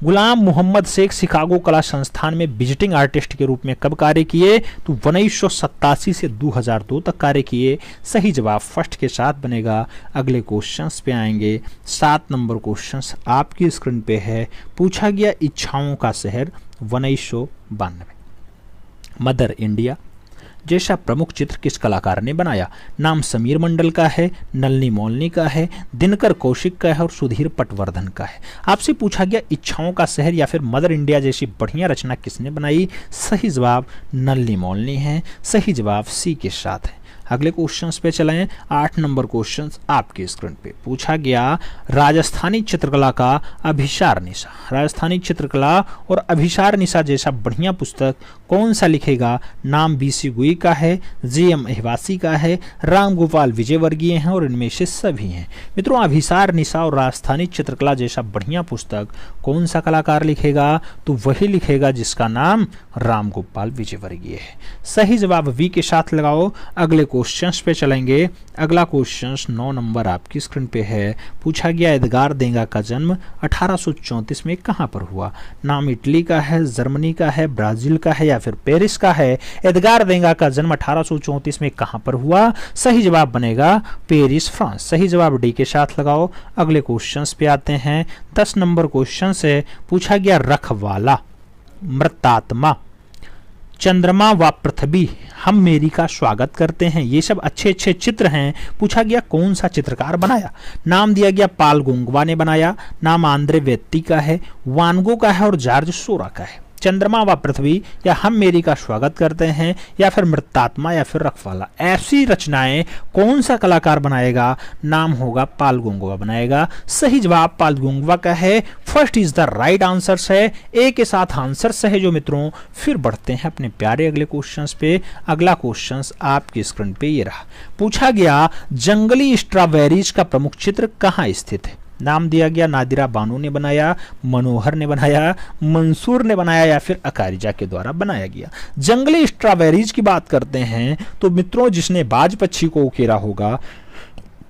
गुलाम मोहम्मद शेख शिकागो कला संस्थान में विजिटिंग आर्टिस्ट के रूप में कब कार्य किए? तो 1987 से 2002 तक कार्य किए। सही जवाब फर्स्ट के साथ बनेगा। अगले क्वेश्चंस पे आएंगे। 7 नंबर क्वेश्चंस आपकी स्क्रीन पे है। पूछा गया इच्छाओं का शहर 1992। मदर इंडिया जैसा प्रमुख चित्र किस कलाकार ने बनाया? नाम समीर मंडल का है, नलिनी मौलनी का है, दिनकर कौशिक का है और सुधीर पटवर्धन का है। आपसे पूछा गया इच्छाओं का शहर या फिर मदर इंडिया जैसी बढ़िया रचना किसने बनाई? सही जवाब नलिनी मौलनी है। सही जवाब सी के साथ है। अगले क्वेश्चंस पे चलें। 8 नंबर क्वेश्चन आपके स्क्रीन पे पूछा गया, राजस्थानी चित्रकला का अभिसार निशा। राजस्थानी चित्रकला और अभिसार निशा जैसा बढ़िया पुस्तक कौन सा लिखेगा? नाम बीसी गुई का है, जीएम अहिवासी का है, राम गोपाल विजयवर्गीय हैं और इनमें से सभी हैं। मित्रों, अभिसार निशा और राजस्थानी चित्रकला जैसा बढ़िया पुस्तक कौन सा कलाकार लिखेगा? तो वही लिखेगा जिसका नाम राम गोपाल विजयवर्गीय है। सही जवाब वी के साथ लगाओ। अगले क्वेश्चंस पे चलेंगे। अगला क्वेश्चंस 9 नंबर आपकी स्क्रीन पे है। पूछा गया, एडगार देगा का जन्म 1834 में कहां पर हुआ? नाम इटली का है, जर्मनी का है, ब्राजील का है या फिर पेरिस का है? एडगार देगा का जन्म 1834 में कहां पर हुआ? सही जवाब बनेगा पेरिस, फ्रांस। सही जवाब डी के साथ लगाओ। अगले क्वेश्चंस पे आते हैं। 10 नंबर क्वेश्चन से पूछा गया, रखवाला, मृतात्मा, चंद्रमा व पृथ्वी हम मेरी का स्वागत करते हैं, ये सब अच्छे अच्छे चित्र हैं। पूछा गया कौन सा चित्रकार बनाया? नाम दिया गया पाल गोंगवा ने बनाया, नाम आंद्रे वेत्ती का है, वानगो का है और जॉर्ज सोरा का है। चंद्रमा व पृथ्वी या हम मेरी का स्वागत करते हैं या फिर मृतात्मा या फिर रखवाला, ऐसी रचनाएं कौन सा कलाकार बनाएगा? नाम होगा पाल गोंगवा बनाएगा। सही जवाब पाल गोंगवा का है। First is the right answer है। ए के साथ आंसर है जो मित्रों। फिर बढ़ते हैं अपने प्यारे अगले क्वेश्चंस पे। अगला क्वेश्चंस आपकी स्क्रीन पे ये रहा। पूछा गया, जंगली स्ट्रॉबेरीज का प्रमुख चित्र कहाँ स्थित है? नाम दिया गया नादिरा बानो ने बनाया, मनोहर ने बनाया, मंसूर ने बनाया या फिर अकारिजा के द्वारा बनाया गया। जंगली स्ट्रॉबेरीज की बात करते हैं तो मित्रों, जिसने बाज पक्षी को उकेरा होगा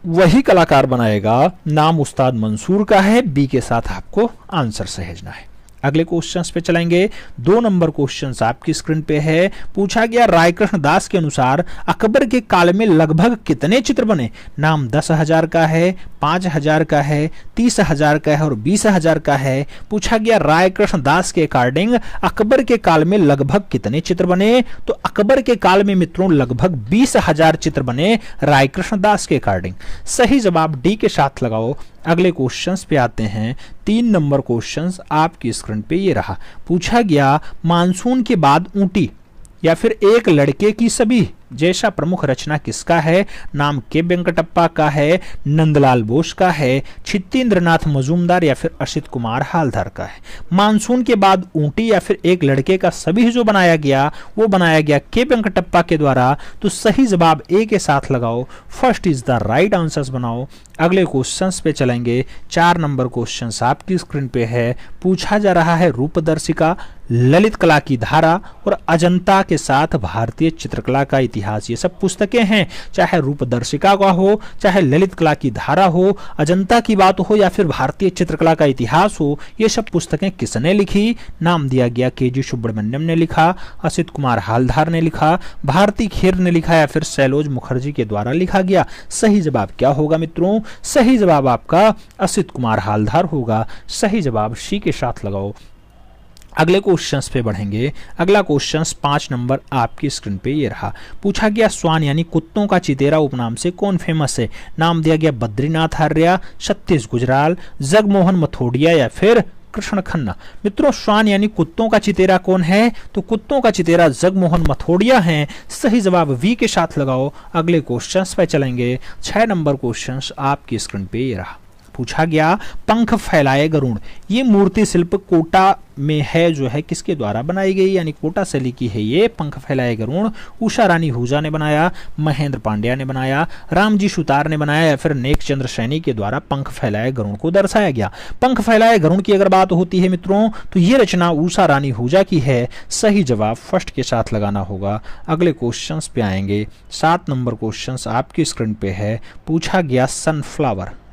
वही कलाकार बनाएगा। नाम उस्ताद मंसूर का है। बी के साथ आपको आंसर सहेजना है। अगले क्वेश्चंस पे चलेंगे। 2 नंबर क्वेश्चंस आपकी स्क्रीन पे है। पूछा गया, रायकृष्ण दास के अनुसार अकबर के काल में लगभग कितने चित्र बने? नाम 10,000 का है, 5,000 का है, 30,000 का है और 20,000 का है। पूछा गया, रायकृष्ण दास के अकॉर्डिंग अकबर के काल में लगभग कितने चित्र बने? तो अकबर के काल में मित्रों लगभग 20,000 चित्र बने रायकृष्ण दास के अकॉर्डिंग। सही जवाब डी के साथ लगाओ। अगले क्वेश्चंस पे आते हैं। 3 नंबर क्वेश्चंस आपकी स्क्रीन पे ये रहा। पूछा गया, मानसून के बाद ऊंटी या फिर एक लड़के की सभी जैसा प्रमुख रचना किसका है? नाम के वेंकटप्पा का है, नंदलाल बोस का है, छित्तेंद्रनाथ मजूमदार या फिर असित कुमार हालदार का है। मानसून के बाद ऊंटी या फिर एक लड़के का सभी जो बनाया गया वो बनाया गया के वेंकटप्पा के द्वारा। तो सही जवाब ए के साथ लगाओ। First is the right answers बनाओ। अगले क्वेश्चंस पे चलेंगे। 4 नंबर क्वेश्चंस आपकी स्क्रीन पे है। पूछा जा रहा है, रूपदर्शिका, ललित कला की धारा और अजंता के साथ भारतीय चित्रकला का इतिहास, ये सब पुस्तकें हैं। चाहे रूपदर्शिका का हो, चाहे ललित कला की धारा हो, अजंता की बात हो या फिर भारतीय चित्रकला का इतिहास हो, ये सब पुस्तकें किसने लिखी? नाम दिया गया के.जी. सुब्रमण्यम ने लिखा, असित कुमार हालदार ने लिखा, भारती खेर ने लिखा या फिर सैलोज मुखर्जी के द्वारा लिखा गया। सही जवाब क्या होगा मित्रों? सही जवाब आपका असित कुमार हालदार होगा। सही जवाब सी के साथ लगाओ। अगले क्वेश्चंस पे बढ़ेंगे। अगला क्वेश्चंस 5 नंबर आपकी स्क्रीन पे ये रहा। पूछा गया, स्वान यानी कुत्तों का चितेरा उपनाम से कौन फेमस है? नाम दिया गया बद्रीनाथ आर्या, सतीश गुजराल, जगमोहन मथोडिया या फिर कृष्ण खन्ना। मित्रों, श्वान यानी कुत्तों का चितेरा कौन है? तो कुत्तों का चितेरा जगमोहन मथोडिया हैं। सही जवाब वी के साथ लगाओ। अगले क्वेश्चंस पे चलेंगे। 6 नंबर क्वेश्चंस आपकी स्क्रीन पे ये रहा। पूछा गया, पंख फैलाए गरुड़, ये मूर्ति शिल्प कोटा में है जो है किसके द्वारा बनाई गई? यानी कोटा शैली की है ये पंख फैलाए गरुड़। उषा रानी हुजा ने बनाया, महेंद्र पांड्या ने बनाया, रामजी सुतार ने बनाया या फिर नेक चंद्र सैनी के द्वारा पंख फैलाए गरुड़ को दर्शाया गया। पंख फैलाए गरुड़ की अगर बात होती है मित्रों तो ये रचना उषा रानी हुजा की है। सही जवाब फर्स्ट के साथ लगाना होगा। अगले क्वेश्चंस पे आएंगे। 7 नंबर क्वेश्चंस आपकी स्क्रीन पे है। पूछा गया,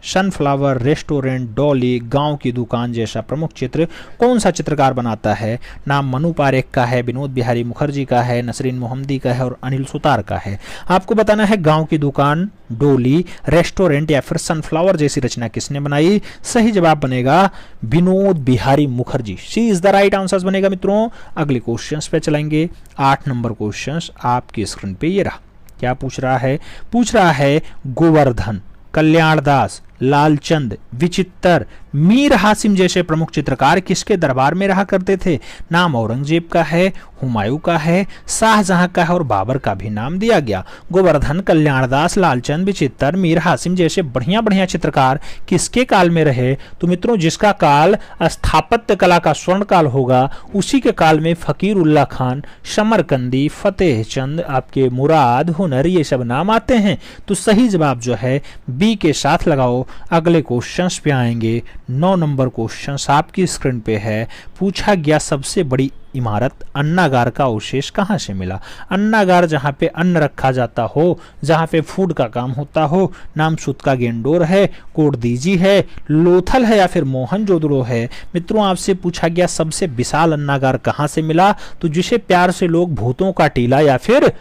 सनफ्लावर, रेस्टोरेंट, डॉली, गांव की दुकान जैसा प्रमुख चित्र कौन सा चित्रकार बनाता है? नाम मनु पारेख का है, विनोद बिहारी मुखर्जी का है, नसरीन मोहम्मदी का है और अनिल सुतार का है। आपको बताना है गांव की दुकान, डोली, रेस्टोरेंट या फिर सनफ्लावर जैसी रचना किसने बनाई? सही जवाब बनेगा विनोद बिहारी मुखर्जी। सी इज द राइट आंसर बनेगा मित्रों। अगले क्वेश्चंस पे चलेंगे। 8 नंबर क्वेश्चंस आपकी स्क्रीन पे ये रहा। क्या पूछ रहा है? पूछ रहा है, गोवर्धन, कल्याण दास, लालचंद, विचित्र, मीर हासिम जैसे प्रमुख चित्रकार किसके दरबार में रहा करते थे? नाम औरंगजेब का है, हुमायूं का है, शाहजहां का है और बाबर का भी नाम दिया गया। गोवर्धन, कल्याणदास, लालचंद, विचित्र, मीर हासिम जैसे बढ़िया बढ़िया चित्रकार किसके काल में रहे? तो मित्रों, जिसका काल स्थापत्य कला का स्वर्ण काल होगा उसी के काल में फकीर उल्लाह खान, समरकंदी, फतेह चंद, आपके मुराद, हुनर, ये सब नाम आते हैं। तो सही जवाब जो है बी के साथ लगाओ। अगले क्वेश्चंस पे आएंगे। 9 नंबर क्वेश्चंस आपकी स्क्रीन पे है। पूछा गया सबसे बड़ी इमारत अन्नागार का अवशेष कहाँ से मिला? अन्नागार जहाँ पे अन्न रखा जाता हो, जहाँ पे फूड का काम होता हो। नाम सुतका गेंडोर है, कोटदीजी है, लोथल है या फिर मोहनजोदड़ो है। मित्रों, आपसे पूछा गया सबसे विशाल अन्नागार कहाँ से मिला? तो जिसे प्यार से लोग भूतों का टीला या फिर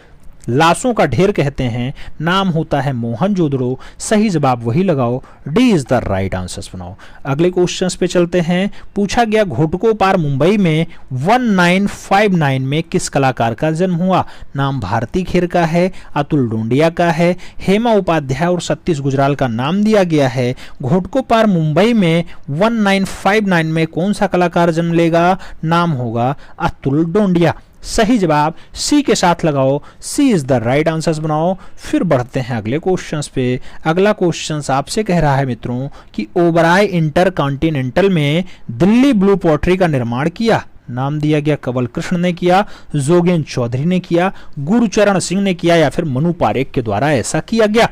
लाशों का ढेर कहते हैं, नाम होता है मोहनजोदड़ो। सही जवाब वही लगाओ, D is the right answer बनाओ। अगले क्वेश्चंस पे चलते हैं। पूछा गया घोटको पार मुंबई में 1959 में किस कलाकार का जन्म हुआ? नाम भारती खेर का है, अतुल डोंडिया का है, हेमा उपाध्याय और सतीश गुजराल का नाम दिया गया है। घोटको पार मुंबई में 1959 में कौन सा कलाकार जन्म लेगा? नाम होगा अतुल डोंडिया। सही जवाब सी के साथ लगाओ, सी इज द राइट आंसर बनाओ। फिर बढ़ते हैं अगले क्वेश्चंस पे। अगला क्वेश्चंस आपसे कह रहा है मित्रों कि ओबराय इंटरकॉन्टिनेंटल में दिल्ली ब्लू पोट्री का निर्माण किया। नाम दिया गया कवल कृष्ण ने किया, जोगेन चौधरी ने किया, गुरुचरण सिंह ने किया या फिर मनु पारेख के द्वारा ऐसा किया गया।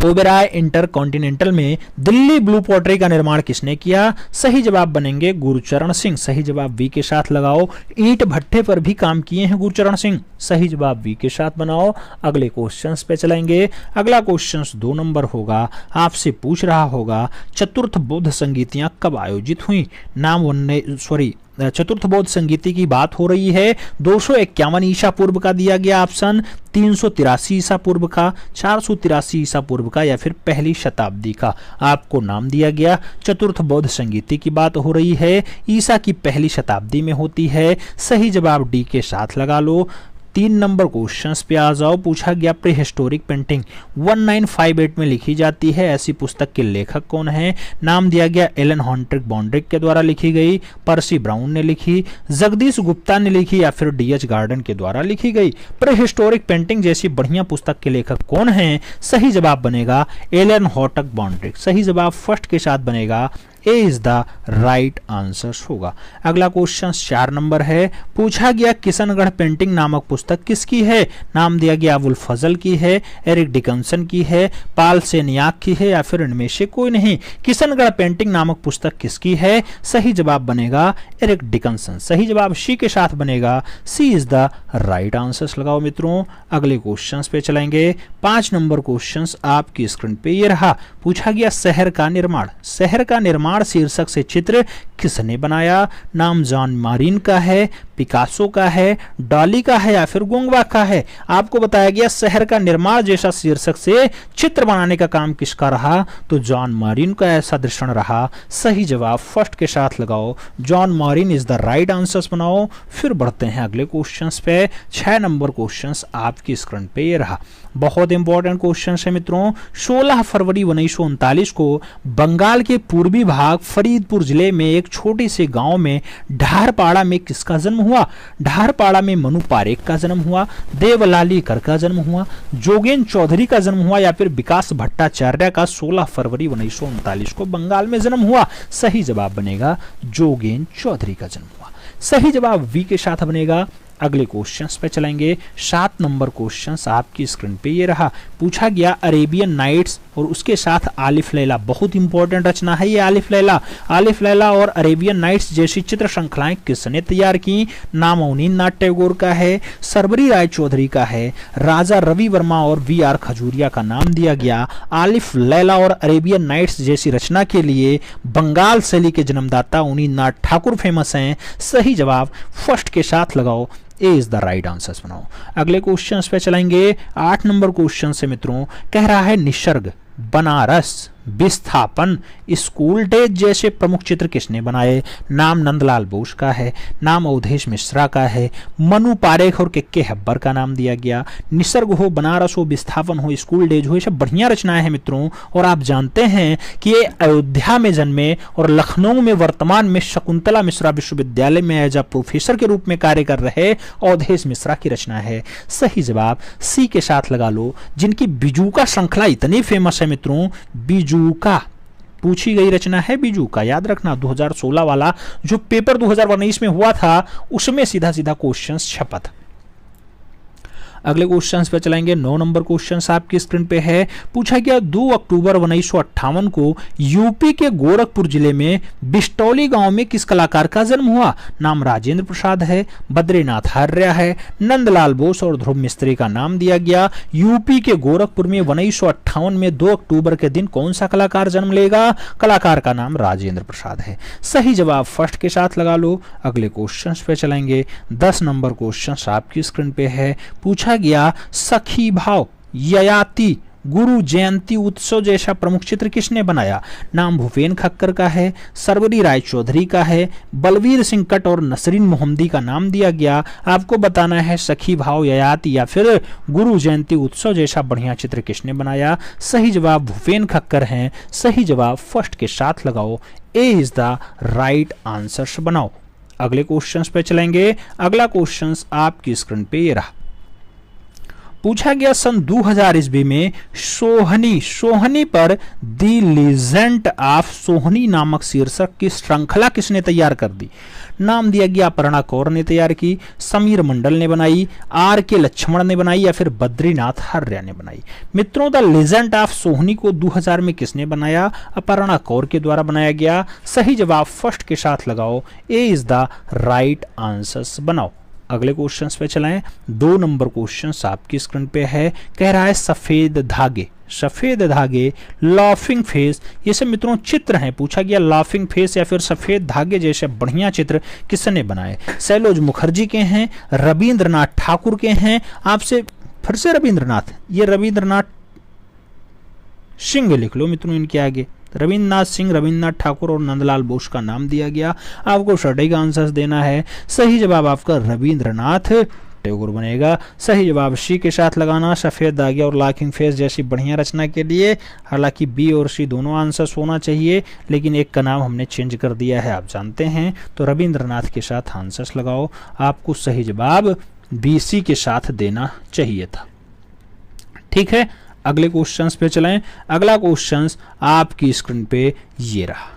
ओबेराय इंटरकॉन्टिनेंटल में दिल्ली ब्लू पोट्री का निर्माण किसने किया? सही जवाब बनेंगे गुरुचरण सिंह। सही जवाब बी के साथ लगाओ। ईंट भट्ठे पर भी काम किए हैं गुरुचरण सिंह। सही जवाब बी के साथ बनाओ। अगले क्वेश्चंस पे चलेंगे। अगला क्वेश्चंस 2 नंबर होगा। आपसे पूछ रहा होगा चतुर्थ बौद्ध संगीतियां कब आयोजित हुई? चतुर्थ बौद्ध संगीति की बात हो रही है। 251 ईसा पूर्व का दिया गया ऑप्शन, 383 ईसा पूर्व का, 483 ईसा पूर्व का या फिर पहली शताब्दी का। आपको नाम दिया गया। चतुर्थ बौद्ध संगीति की बात हो रही है, ईसा की पहली शताब्दी में होती है। सही जवाब डी के साथ लगा लो। 3 नंबर क्वेश्चंस पे आ जाओ। पूछा गया प्री हिस्टोरिक पेंटिंग 1958 में लिखी जाती है, ऐसी पुस्तक के लेखक कौन है? नाम दिया गया एलन हॉन्ट्रिक बॉन्ड्रिक के द्वारा लिखी गई, पर्सी ब्राउन ने लिखी, जगदीश गुप्ता ने लिखी या फिर डीएच गार्डन के द्वारा लिखी गई। प्री हिस्टोरिक पेंटिंग जैसी बढ़िया पुस्तक के लेखक कौन है? सही जवाब बनेगा एलन हॉन्ट्रिक बॉन्ड्रिक। सही जवाब फर्स्ट के साथ बनेगा, ए इज द राइट आंसर होगा। अगला क्वेश्चन 4 नंबर है। पूछा गया किशनगढ़ पेंटिंग नामक पुस्तक किसकी है? नाम दिया गया अबुल फजल की है, एरिक डिकन्सन की है, पाल सेनियाक की है या फिर इनमें से कोई नहीं। किशनगढ़ पेंटिंग नामक पुस्तक किसकी है? सही जवाब बनेगा एरिक डिकन्सन। सही जवाब सी के साथ बनेगा, सी इज द राइट आंसर लगाओ मित्रों। अगले क्वेश्चन पे चलेंगे। 5 नंबर क्वेश्चन आपकी स्क्रीन पे ये रहा। पूछा गया शहर का निर्माण, शहर का निर्माण शीर्षक से चित्र किसने बनाया? नाम जॉन मारिन का है, पिकासो का है, डॉली का है या फिर गोंगवा का है। आपको बताया गया शहर का निर्माण जैसा शीर्षक से चित्र बनाने का काम किसका रहा? तो जॉन मारिन का ऐसा दृश्य रहा। सही जवाब फर्स्ट के साथ लगाओ, John Marin is the right answer बनाओ। फिर बढ़ते हैं अगले क्वेश्चंस पे। 6 नंबर क्वेश्चंस आपकी स्क्रीन पे ये रहा। बहुत इंपॉर्टेंट क्वेश्चन है मित्रों। 16 फरवरी 1939 को बंगाल के पूर्वी भाग फरीदपुर जिले में एक छोटे से गांव में ढारपाड़ा में किसका जन्म हुआ? ढारपाड़ा में मनु पारेख का जन्म हुआ, देवलाली कर का जन्म हुआ, जोगेन चौधरी का जन्म हुआ या फिर विकास भट्टाचार्य का 16 फरवरी 1939 को बंगाल में जन्म हुआ। सही जवाब बनेगा जोगेन चौधरी का जन्म हुआ। सही जवाब वी के साथ बनेगा। अगले क्वेश्चंस पे चलेंगे। 7 नंबर क्वेश्चंस आपकी स्क्रीन पे ये रहा। पूछा गया अरेबियन नाइट्स और उसके साथ आलिफ लैला, बहुत इंपॉर्टेंट रचना है ये आलिफ लैला। आलिफ लैला और अरेबियन नाइट्स जैसी चित्र श्रृंखलाएं किसने तैयार की? नाम अवनींद्रनाथ टैगोर का है, सरबरी राय चौधरी का है, राजा रवि वर्मा और वी.आर. खजूरिया का नाम दिया गया। आलिफ लैला और अरेबियन नाइट्स जैसी रचना के लिए बंगाल शैली के जन्मदाता अवनींद्रनाथ ठाकुर फेमस हैं। सही जवाब फर्स्ट के साथ लगाओ, ए इज द राइट आंसर बनाओ। अगले क्वेश्चन पे चलेंगे। 8 नंबर क्वेश्चन से मित्रों कह रहा है निसर्ग बनारस विस्थापन, स्कूल डेज जैसे प्रमुख चित्र किसने बनाए? नाम नंदलाल बोस का है, नाम अवधेश मिश्रा का है, मनु पारेख और के हब्बर का नाम दिया गया। निसर्ग हो, बनारस हो, विस्थापन हो, स्कूल डेज हो, ये सब बढ़िया रचनाएं हैं मित्रों। और आप जानते हैं कि ये अयोध्या में जन्मे और लखनऊ में वर्तमान में शकुंतला मिश्रा विश्वविद्यालय में एज अ प्रोफेसर के रूप में कार्य कर रहे अवधेश मिश्रा की रचना है। सही जवाब सी के साथ लगा लो। जिनकी बिजूका श्रृंखला इतनी फेमस है मित्रों, बिजूका पूछी गई रचना है बिजूका, याद रखना 2016 वाला जो पेपर 2019 में हुआ था उसमें सीधा सीधा क्वेश्चंस छपा था। अगले क्वेश्चंस पे चलेंगे। 9 नंबर क्वेश्चंस आपकी स्क्रीन पे है। पूछा गया 2 अक्टूबर 1958 को यूपी के गोरखपुर जिले में बिस्टौली गांव में किस कलाकार का जन्म हुआ? नाम राजेंद्र प्रसाद है, बद्रीनाथ आर्य है, नंदलाल बोस और ध्रुव मिस्त्री का नाम दिया गया। यूपी के गोरखपुर में 1958 में 2 अक्टूबर के दिन कौन सा कलाकार जन्म लेगा? कलाकार का नाम राजेंद्र प्रसाद है। सही जवाब फर्स्ट के साथ लगा लो। अगले क्वेश्चंस पे चलेंगे। 10 नंबर क्वेश्चन आपकी स्क्रीन पे है। पूछा गया सखी भाव, ययाति, गुरु जयंती उत्सव जैसा प्रमुख चित्र किसने बनाया? नाम भूपेन खक्कर का है, सरवरी राय चौधरी का है, बलवीर सिंह कट और नसरीन मोहम्मदी का नाम दिया गया। आपको बताना है सखी भाव, ययाति या फिर गुरु जयंती उत्सव जैसा बढ़िया चित्र किसने बनाया? सही जवाब भूपेन खक्कर हैं। सही जवाब फर्स्ट के साथ लगाओ। ए इज द राइट आंसर बनाओ। अगले क्वेश्चंस पे चलेंगे। अगला क्वेश्चंस आपकी स्क्रीन पे ये रहा। पूछा गया सन 2000 ईस्वी में सोहनी पर दी लीजेंड ऑफ सोहनी नामक शीर्षक की श्रृंखला किसने तैयार कर दी? नाम दिया गया अपर्णा कौर ने तैयार की, समीर मंडल ने बनाई, आर के लक्ष्मण ने बनाई या फिर बद्रीनाथ आर्य ने बनाई। मित्रों द लीजेंड ऑफ सोहनी को 2000 में किसने बनाया? अपर्णा कौर के द्वारा बनाया गया। सही जवाब फर्स्ट के साथ लगाओ। ए इज द राइट आंसर्स बनाओ। अगले क्वेश्चंस पे चलें। 2 नंबर क्वेश्चंस आपकी स्क्रीन पे है। कह रहा है सफेद धागे, लाफिंग फेस, ये सब मित्रों चित्र हैं। पूछा गया लाफिंग फेस या फिर सफेद धागे जैसे बढ़िया चित्र किसने बनाए? सैलोज मुखर्जी के हैं, रविंद्रनाथ ठाकुर के हैं। आपसे फिर से रविंद्रनाथ, ये रविंद्रनाथ सिंह लिख लो मित्रों इनके आगे। रविंद्रनाथ सिंह, रविंद्रनाथ ठाकुर और नंदलाल बोस का नाम दिया गया। आपको सटीक आंसर देना है। सही जवाब आपका रविंद्रनाथ टैगोर बनेगा। सही जवाब सी के साथ लगाना। सफेद धागे और लाफिंग फेस जैसी बढ़िया रचना के लिए हालांकि बी और सी दोनों आंसर्स होना चाहिए, लेकिन एक का नाम हमने चेंज कर दिया है, आप जानते हैं। तो रविंद्रनाथ के साथ आंसर्स लगाओ। आपको सही जवाब बी सी के साथ देना चाहिए था। ठीक है, अगले क्वेश्चंस पे चलें। अगला क्वेश्चंस आपकी स्क्रीन पे ये रहा।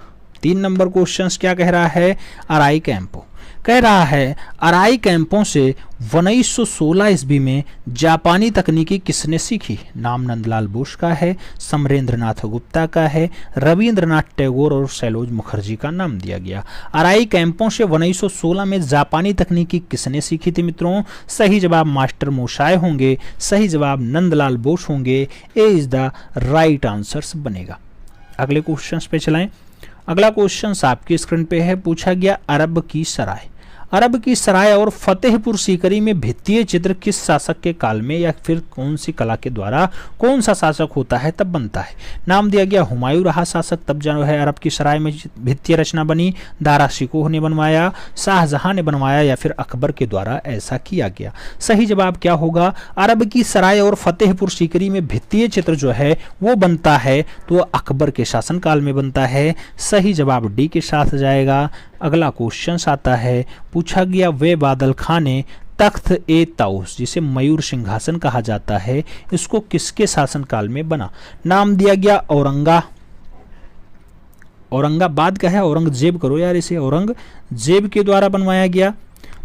3 नंबर क्वेश्चंस क्या कह रहा है? अराई कैंपों कह रहा है अराई कैंपों से 1916 ईस्वी में जापानी तकनीकी किसने सीखी? नाम नंदलाल बोस का है, समरेंद्रनाथ गुप्ता का है, रविंद्रनाथ टैगोर और सैलोज मुखर्जी का नाम दिया गया। अराई कैंपों से 1916 में जापानी तकनीकी किसने सीखी थी मित्रों? सही जवाब मास्टर मोशाय होंगे। सही जवाब नंदलाल बोस होंगे। ए इज द राइट आंसर बनेगा। अगले क्वेश्चन पे चलाएं। अगला क्वेश्चन आपकी स्क्रीन पे है। पूछा गया अरब की सराय और फतेहपुर सीकरी में भित्तीय चित्र किस शासक के काल में या फिर कौन सी कला के द्वारा कौन सा शासक होता है तब बनता है? नाम दिया गया हुमायूं रहा शासक, तब जो है अरब की सराय में भित्तीय रचना बनी। दारा शिकोह ने बनवाया, शाहजहां ने बनवाया या फिर अकबर के द्वारा ऐसा किया गया? सही जवाब क्या होगा? अरब की सराय और फतेहपुर सीकरी में भित्तीय चित्र जो है वो बनता है तो अकबर के शासनकाल में बनता है। सही जवाब डी के साथ जाएगा। अगला क्वेश्चन आता है। पूछा गया वे बादल खाने तख्त ए ताउस जिसे मयूर सिंहासन कहा जाता है, इसको किसके शासनकाल में बना? नाम दिया गया औरंगाबाद का है, औरंगजेब करो यार इसे, औरंगजेब के द्वारा बनवाया गया,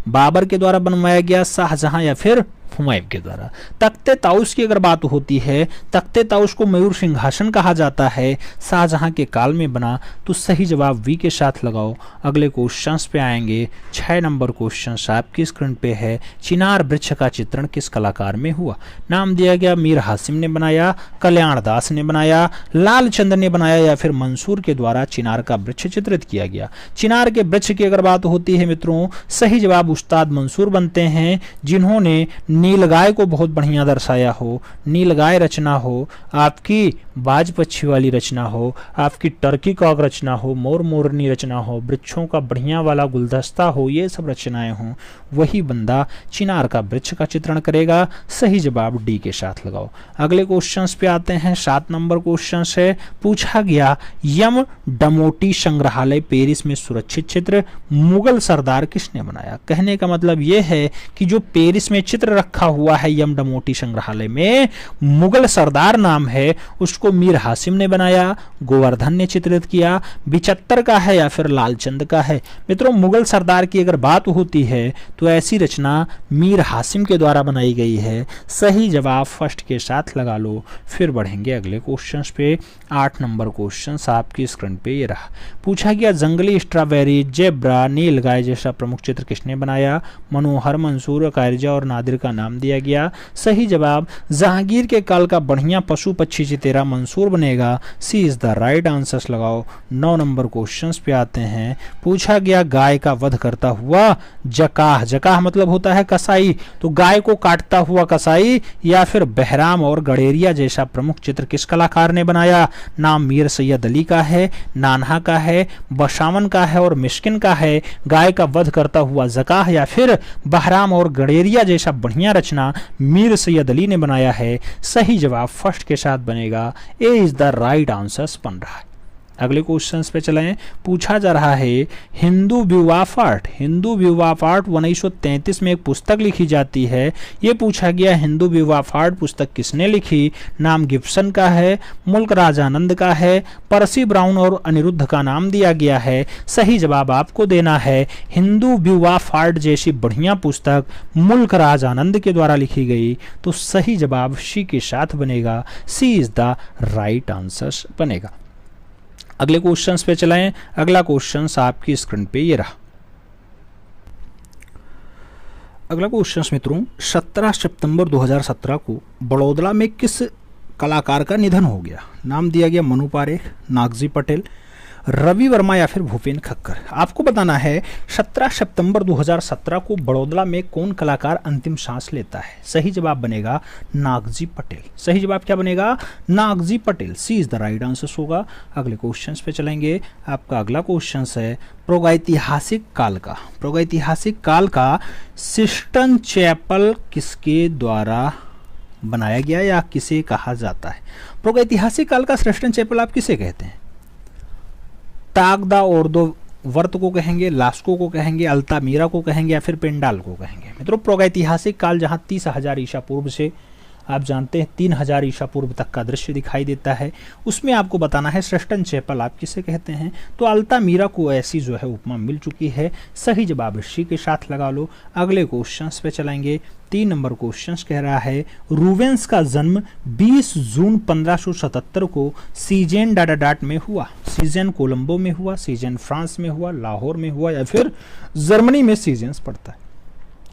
बाबर के द्वारा बनवाया गया, शाहजहां या फिर हुमायूं के द्वारा। तख्ते ताउस की अगर बात होती है, तख्ते ताउस को मयूर सिंहासन कहा जाता है, शाहजहां के काल में बना। तो सही जवाब वी के साथ लगाओ। अगले क्वेश्चंस पे आएंगे। 6 नंबर क्वेश्चन आपकी स्क्रीन पे है। चिनार वृक्ष का चित्रण किस कलाकार में हुआ? नाम दिया गया मीर हासिम ने बनाया, कल्याण दास ने बनाया, लालचंद्र ने बनाया या फिर मंसूर के द्वारा चिनार का वृक्ष चित्रित किया गया। चिनार के वृक्ष की अगर बात होती है मित्रों, सही जवाब उस्ताद मंसूर बनते हैं, जिन्होंने नीलगाय को बहुत बढ़िया दर्शाया हो, नीलगाय रचना हो, आपकी बाज पक्षी वाली रचना हो, आपकी टर्की कॉक रचना हो, मोर मोरनी रचना हो, वृक्षों का बढ़िया वाला गुलदस्ता हो, ये सब रचनाएं हों, वही बंदा चिनार का वृक्ष का चित्रण करेगा। सही जवाब डी के साथ लगाओ। अगले क्वेश्चन पे आते हैं। 7 नंबर क्वेश्चन से पूछा गया, यम डमोटी संग्रहालय पेरिस में सुरक्षित चित्र मुगल सरदार किसने बनाया? कहने का मतलब यह है कि जो पेरिस में चित्र रखा हुआ है यम डमोटी संग्रहालय में, मुगल सरदार नाम है, उसको मीर हासिम ने बनाया, गोवर्धन ने चित्रित किया। 75 का है या फिर लालचंद का है? मित्रों, मुगल सरदार की अगर बात होती है तो ऐसी रचना मीर हासिम के द्वारा बनाई गई है। सही जवाब फर्स्ट के साथ लगा लो। फिर बढ़ेंगे अगले क्वेश्चन पे। 8 नंबर क्वेश्चन आपकी स्क्रीन पे ये रहा। पूछा गया, जंगली स्ट्रॉबेरी, जेब्रा, नीलगाय जैसा प्रमुख चित्र किसने बनाया? मनोहर, मंसूर, कारिजा और नादिर का नाम दिया गया। सही जवाब जहांगीर के काल का बढ़िया पशु पक्षी चितेरा मंसूर बनेगा। सी इज द राइट आंसर्स लगाओ। 9 नंबर क्वेश्चन पे आते हैं। पूछा गया, गाय का वध करता हुआ जकाह, जकाह मतलब होता है कसाई, तो गाय को काटता हुआ कसाई या फिर बहराम और गडेरिया जैसा प्रमुख चित्र किस कलाकार ने बनाया? नाम मीर सैयद अली का है, नानहा का है, बशावन का है और मिश्किन का है। गाय का वध करता हुआ जकाह या फिर बहराम और गडेरिया जैसा बढ़िया रचना मीर सैयद अली ने बनाया है। सही जवाब फर्स्ट के साथ बनेगा। ए इज द राइट आंसर बन रहा है। अगले क्वेश्चंस पे चलें। पूछा जा रहा है, हिंदू विवाह पाठ, हिंदू विवाह पाठ 1933 में एक पुस्तक लिखी जाती है। ये पूछा गया, हिंदू विवाह पाठ पुस्तक किसने लिखी? नाम गिब्सन का है, मुल्क राज आनंद का है, परसी ब्राउन और अनिरुद्ध का नाम दिया गया है। सही जवाब आपको देना है हिंदू विवाह पाठ जैसी बढ़िया पुस्तक मुल्क राज आनंद के द्वारा लिखी गई। तो सही जवाब सी के साथ बनेगा। सी इज द राइट आंसर बनेगा। अगले क्वेश्चंस पे चलाएं। अगला क्वेश्चन आपकी स्क्रीन पे ये रहा। अगला क्वेश्चन मित्रों, 17 सितंबर 2017 को बड़ौदा में किस कलाकार का निधन हो गया? नाम दिया गया मनु पारेख, नागजी पटेल, रवि वर्मा या फिर भूपेन खक्कर। आपको बताना है 17 सितंबर 2017 को बड़ौदा में कौन कलाकार अंतिम सांस लेता है? सही जवाब बनेगा नागजी पटेल। सही जवाब क्या बनेगा? नागजी पटेल। सी इज द राइट आंसर होगा। अगले क्वेश्चन पे चलेंगे। आपका अगला क्वेश्चन है प्रागैतिहासिक काल का, प्रागैतिहासिक काल का सिस्टन चैपल किसके द्वारा बनाया गया या किसे कहा जाता है? प्रागैतिहासिक काल का सिस्टन चैपल आप किसे कहते हैं? तागदा ओर्दो वर्त को कहेंगे, लास्को को कहेंगे, अल्तामीरा को कहेंगे या फिर पेंडाल को कहेंगे? मित्रों, प्रागैतिहासिक काल जहां 30,000 ईसा पूर्व से आप जानते हैं 3000 ईसा पूर्व तक का दृश्य दिखाई देता है, उसमें आपको बताना है सिस्टन चैपल आप किसे कहते हैं? तो अल्तामीरा को ऐसी जो है उपमा मिल चुकी है। सही जवाब सी के साथ लगा लो। अगले क्वेश्चंस पे चलेंगे। 3 नंबर क्वेश्चन कह रहा है, रूबेंस का जन्म 20 जून 1577 को सीजेन डाडाडाट में हुआ। सीजेन कोलंबो में हुआ, सीजेन फ्रांस में हुआ, लाहौर में हुआ या फिर जर्मनी में सीजेंस पड़ता है।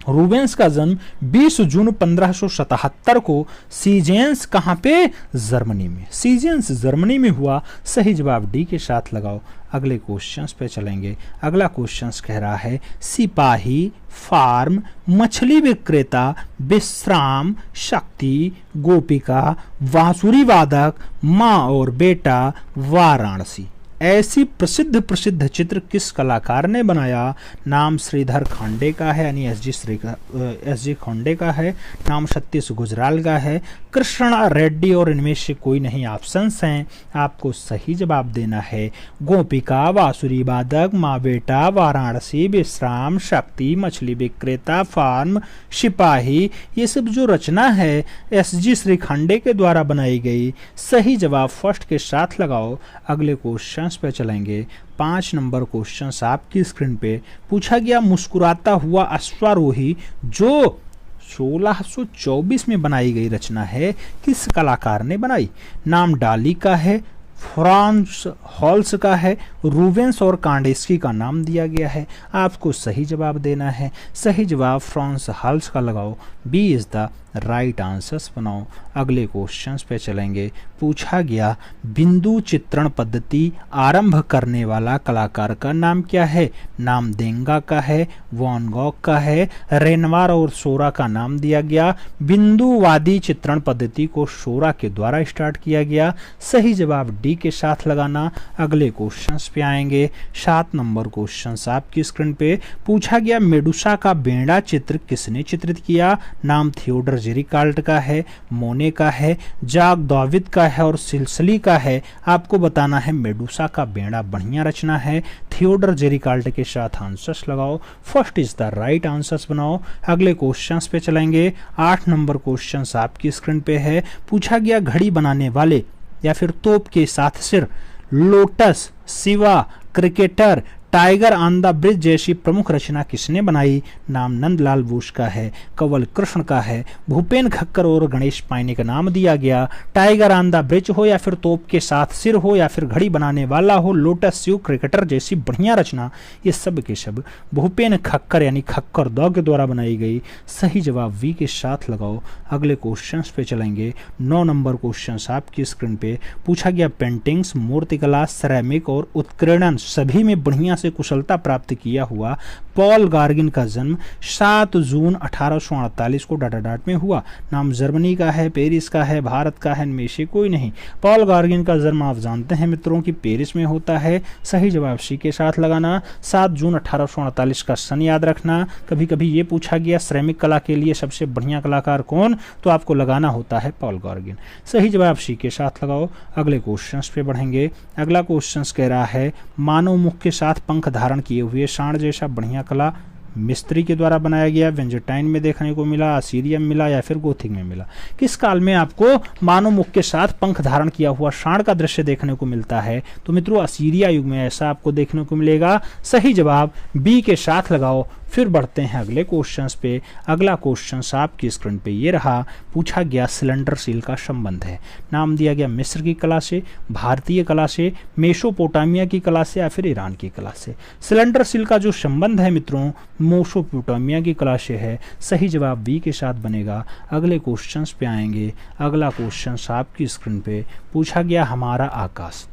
रूबेंस का जन्म 20 जून 1577 को सीजेंस कहां पे? जर्मनी में। सीजेंस जर्मनी में हुआ। सही जवाब डी के साथ लगाओ। अगले क्वेश्चंस पे चलेंगे। अगला क्वेश्चंस कह रहा है, सिपाही, फार्म, मछली विक्रेता, विश्राम, शक्ति, गोपिका, बांसुरी वादक, माँ और बेटा, वाराणसी। ऐसी प्रसिद्ध प्रसिद्ध चित्र किस कलाकार ने बनाया? नाम श्रीधर खांडे का है, यानी एस जी खांडे का है। नाम सतीश गुजराल का है, कृष्णा रेड्डी और इनमें से कोई नहीं ऑप्शंस हैं। आपको सही जवाब देना है गोपिका, बांसुरी वादक, माँ बेटा, वाराणसी, विश्राम, शक्ति, मछली विक्रेता, फार्म, सिपाही, ये सब जो रचना है एस जी श्री खांडे के द्वारा बनाई गई। सही जवाब फर्स्ट के साथ लगाओ। अगले क्वेश्चन पे चलेंगे। 5 नंबर क्वेश्चन आपकी स्क्रीन पे पूछा गया, मुस्कुराता हुआ अश्वारोही जो 1624 में बनाई गई रचना है, किस कलाकार ने बनाई? नाम डाली का है, फ्रांस हॉल्स का है, रूबेंस और कांडेस्की का नाम दिया गया है। आपको सही जवाब देना है। सही जवाब फ्रांस हॉल्स का लगाओ। B is the right answers बनाओ। अगले क्वेश्चंस पे चलेंगे। पूछा गया बिंदु चित्रण पद्धति आरंभ करने वाला कलाकार का नाम क्या है? नाम देंगा का है, वॉन गॉग का है, रेनवार और सोरा का नाम दिया गया। बिंदुवादी चित्रण पद्धति को सोरा के द्वारा स्टार्ट किया गया। सही जवाब डी के साथ लगाना। अगले क्वेश्चंस पे आएंगे। 7 नंबर क्वेश्चंस आपकी स्क्रीन पे। पूछा गया मेडुसा का बेड़ा चित्र किसने चित्रित किया? नाम थियोडर जेरिकाल्ट का है, मोने का है, जाक दाविद का है और सिल्सली का है। आपको बताना है मेडुसा का बेड़ा बढ़िया रचना है। थियोडर जेरिकाल्ट के साथ आंसर्स लगाओ। First is the right answers बनाओ। अगले क्वेश्चंस पे चलेंगे। 8 नंबर क्वेश्चंस आपकी स्क्रीन पे है। पूछा गया घड़ी बनाने वाले या फिर तोप के साथ सिर, lotus, Shiva, cricketer, tiger on the bridge जैसी प्रमुख रचना किसने बनाई? नाम नंदलाल बोस का है, कंवल कृष्ण का है, भूपेन खक्कर और गणेश पायने का नाम दिया गया। टाइगर ऑन द ब्रिज हो या फिर तोप के साथ सिर हो या फिर घड़ी बनाने वाला हो, लोटस, शिव, क्रिकेटर जैसी बढ़िया रचना, ये सब के सब भूपेन खक्कर यानी खक्कर दौ के द्वारा बनाई गई। सही जवाब वी के साथ लगाओ। अगले क्वेश्चन पे चलेंगे। 9 नंबर क्वेश्चन आपकी स्क्रीन पे। पूछा गया पेंटिंग्स, मूर्तिकला, सिरेमिक और उत्कीर्णन सभी में बढ़िया से कुशलता प्राप्त किया हुआ पॉल गार्गिन का जन्म 7 जून 1848 को डाटाडाट में हुआ। नाम जर्मनी का है, पेरिस का है, भारत का है, इनमें से कोई नहीं। पॉल गार्गिन का जन्म आप जानते हैं मित्रों कि पेरिस में होता है। सही जवाब सी के साथ लगाना। 7 जून 1848 का सन याद रखना। कभी कभी ये पूछा गया श्रमिक कला के लिए सबसे बढ़िया कलाकार कौन, तो आपको लगाना होता है पॉल गार्गिन। सही जवाब सी के साथ लगाओ। अगले क्वेश्चन पे बढ़ेंगे। अगला क्वेश्चन कह रहा है मानव मुख के साथ पंख धारण किए हुए सांड जैसा बढ़िया कला मिस्त्री के द्वारा बनाया गया। वेंजेटाइन में देखने को मिला, असीरियम मिला या फिर गोथिक में मिला। किस काल में आपको मानव मुख के साथ पंख धारण किया हुआ सांड का दृश्य देखने को मिलता है? तो मित्रों असीरिया युग में ऐसा आपको देखने को मिलेगा। सही जवाब बी के साथ लगाओ। फिर बढ़ते हैं अगले क्वेश्चंस पे। अगला क्वेश्चन आपकी स्क्रीन पे ये रहा। पूछा गया सिलेंडर सील का संबंध है। नाम दिया गया मिस्र की कला से, भारतीय कला से, मेसोपोटामिया की कला से या फिर ईरान की कला से। सिलेंडर सील का जो संबंध है मित्रों मेसोपोटामिया की कला से है। सही जवाब बी के साथ बनेगा। अगले क्वेश्चंस पे आएंगे। अगला क्वेश्चन आपकी स्क्रीन पे। पूछा गया हमारा आकाश,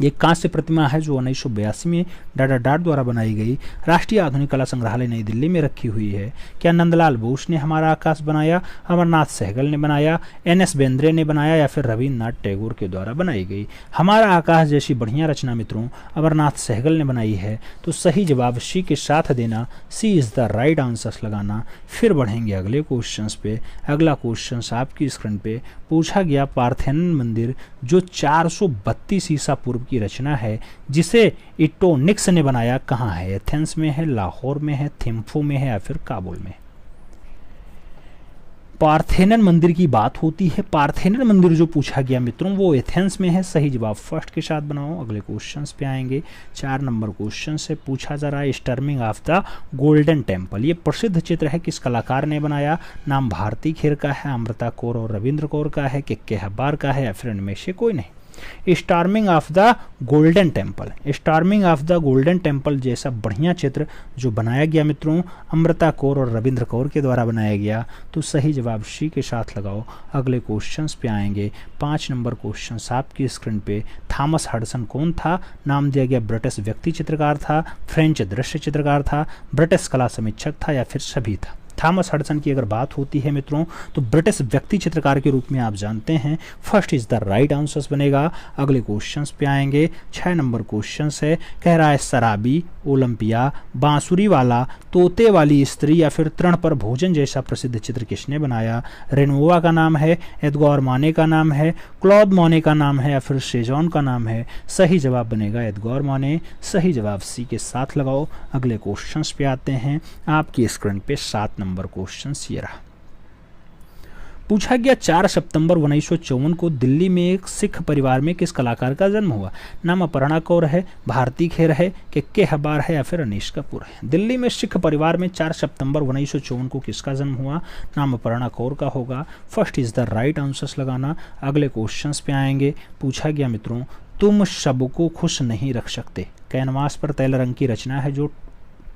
ये कांस्य प्रतिमा है जो 1982 में डाटाडाट द्वारा बनाई गई, राष्ट्रीय आधुनिक कला संग्रहालय नई दिल्ली में रखी हुई है। क्या नंदलाल बोस ने हमारा आकाश बनाया, अमरनाथ सहगल ने बनाया, एन.एस. बेंद्रे ने बनाया या फिर रविन्द्रनाथ टैगोर के द्वारा बनाई गई? हमारा आकाश जैसी बढ़िया रचना मित्रों अमरनाथ सहगल ने बनाई है। तो सही जवाब सी के साथ देना। सी इज द राइट आंसर्स लगाना। फिर बढ़ेंगे अगले क्वेश्चन पे। अगला क्वेश्चन आपकी स्क्रीन पे। पूछा गया पार्थेनन मंदिर जो 432 ईसा पूर्व की रचना है जिसे इटोनिक्स ने बनाया, कहाँ है? एथेंस में है, लाहौर में है, थिम्फू में है या फिर काबुल में? पार्थेनन मंदिर की बात होती है। पार्थेनन मंदिर जो पूछा गया मित्रों वो एथेंस में है। सही जवाब फर्स्ट के साथ बनाओ। अगले क्वेश्चंस पे आएंगे। 4 नंबर क्वेश्चन से पूछा जा रहा है स्टर्मिंग ऑफ द गोल्डन टेम्पल, ये प्रसिद्ध चित्र है, किस कलाकार ने बनाया? नाम भारती खेर का है, अमृता कौर और रविंद्र कौर का है, के हब्बार का है या फिर इनमें से कोई नहीं? Storming of the golden temple, storming of the golden temple जैसा बढ़िया चित्र जो बनाया गया मित्रों अमृता कौर और रविंद्र कौर के द्वारा बनाया गया। तो सही जवाब सी के साथ लगाओ। अगले क्वेश्चंस पे आएंगे। 5 नंबर क्वेश्चन आपकी स्क्रीन पे। थॉमस हडसन कौन था? नाम दिया गया ब्रिटिश व्यक्ति चित्रकार था, फ्रेंच दृश्य चित्रकार था, ब्रिटिश कला समीक्षक था या फिर सभी था? थॉमस हडसन की अगर बात होती है मित्रों तो ब्रिटिश व्यक्ति चित्रकार के रूप में आप जानते हैं। First is the right answers बनेगा। अगले क्वेश्चंस पे आएंगे। 6 नंबर क्वेश्चन है, कह रहा है शराबी, ओलंपिया, बांसुरी वाला, तोते वाली स्त्री या फिर तृण पर भोजन जैसा प्रसिद्ध चित्र किसने बनाया? रेनोवा का नाम है, एडगार माने का नाम है, क्लॉद माने का नाम है या फिर सेजॉन का नाम है? सही जवाब बनेगा एडगार माने। सही जवाब सी के साथ लगाओ। अगले क्वेश्चंस पे आते हैं। आपकी स्क्रीन पे 7 नंबर क्वेश्चन ये रहा। पूछा गया 4 सितंबर 1954 को दिल्ली में एक सिख परिवार में किस कलाकार का जन्म हुआ? नाम अपर्णा कौर है, भारती खेर है, के हबार है या फिर अनीश कपूर है? दिल्ली में सिख परिवार में 4 सितंबर 1954 को किसका जन्म हुआ? नाम अपर्णा कौर का होगा। First is the right answers लगाना। अगले क्वेश्चंस पे आएंगे। पूछा गया मित्रों तुम सबको खुश नहीं रख सकते, कैनवास पर तैल रंग की रचना है जो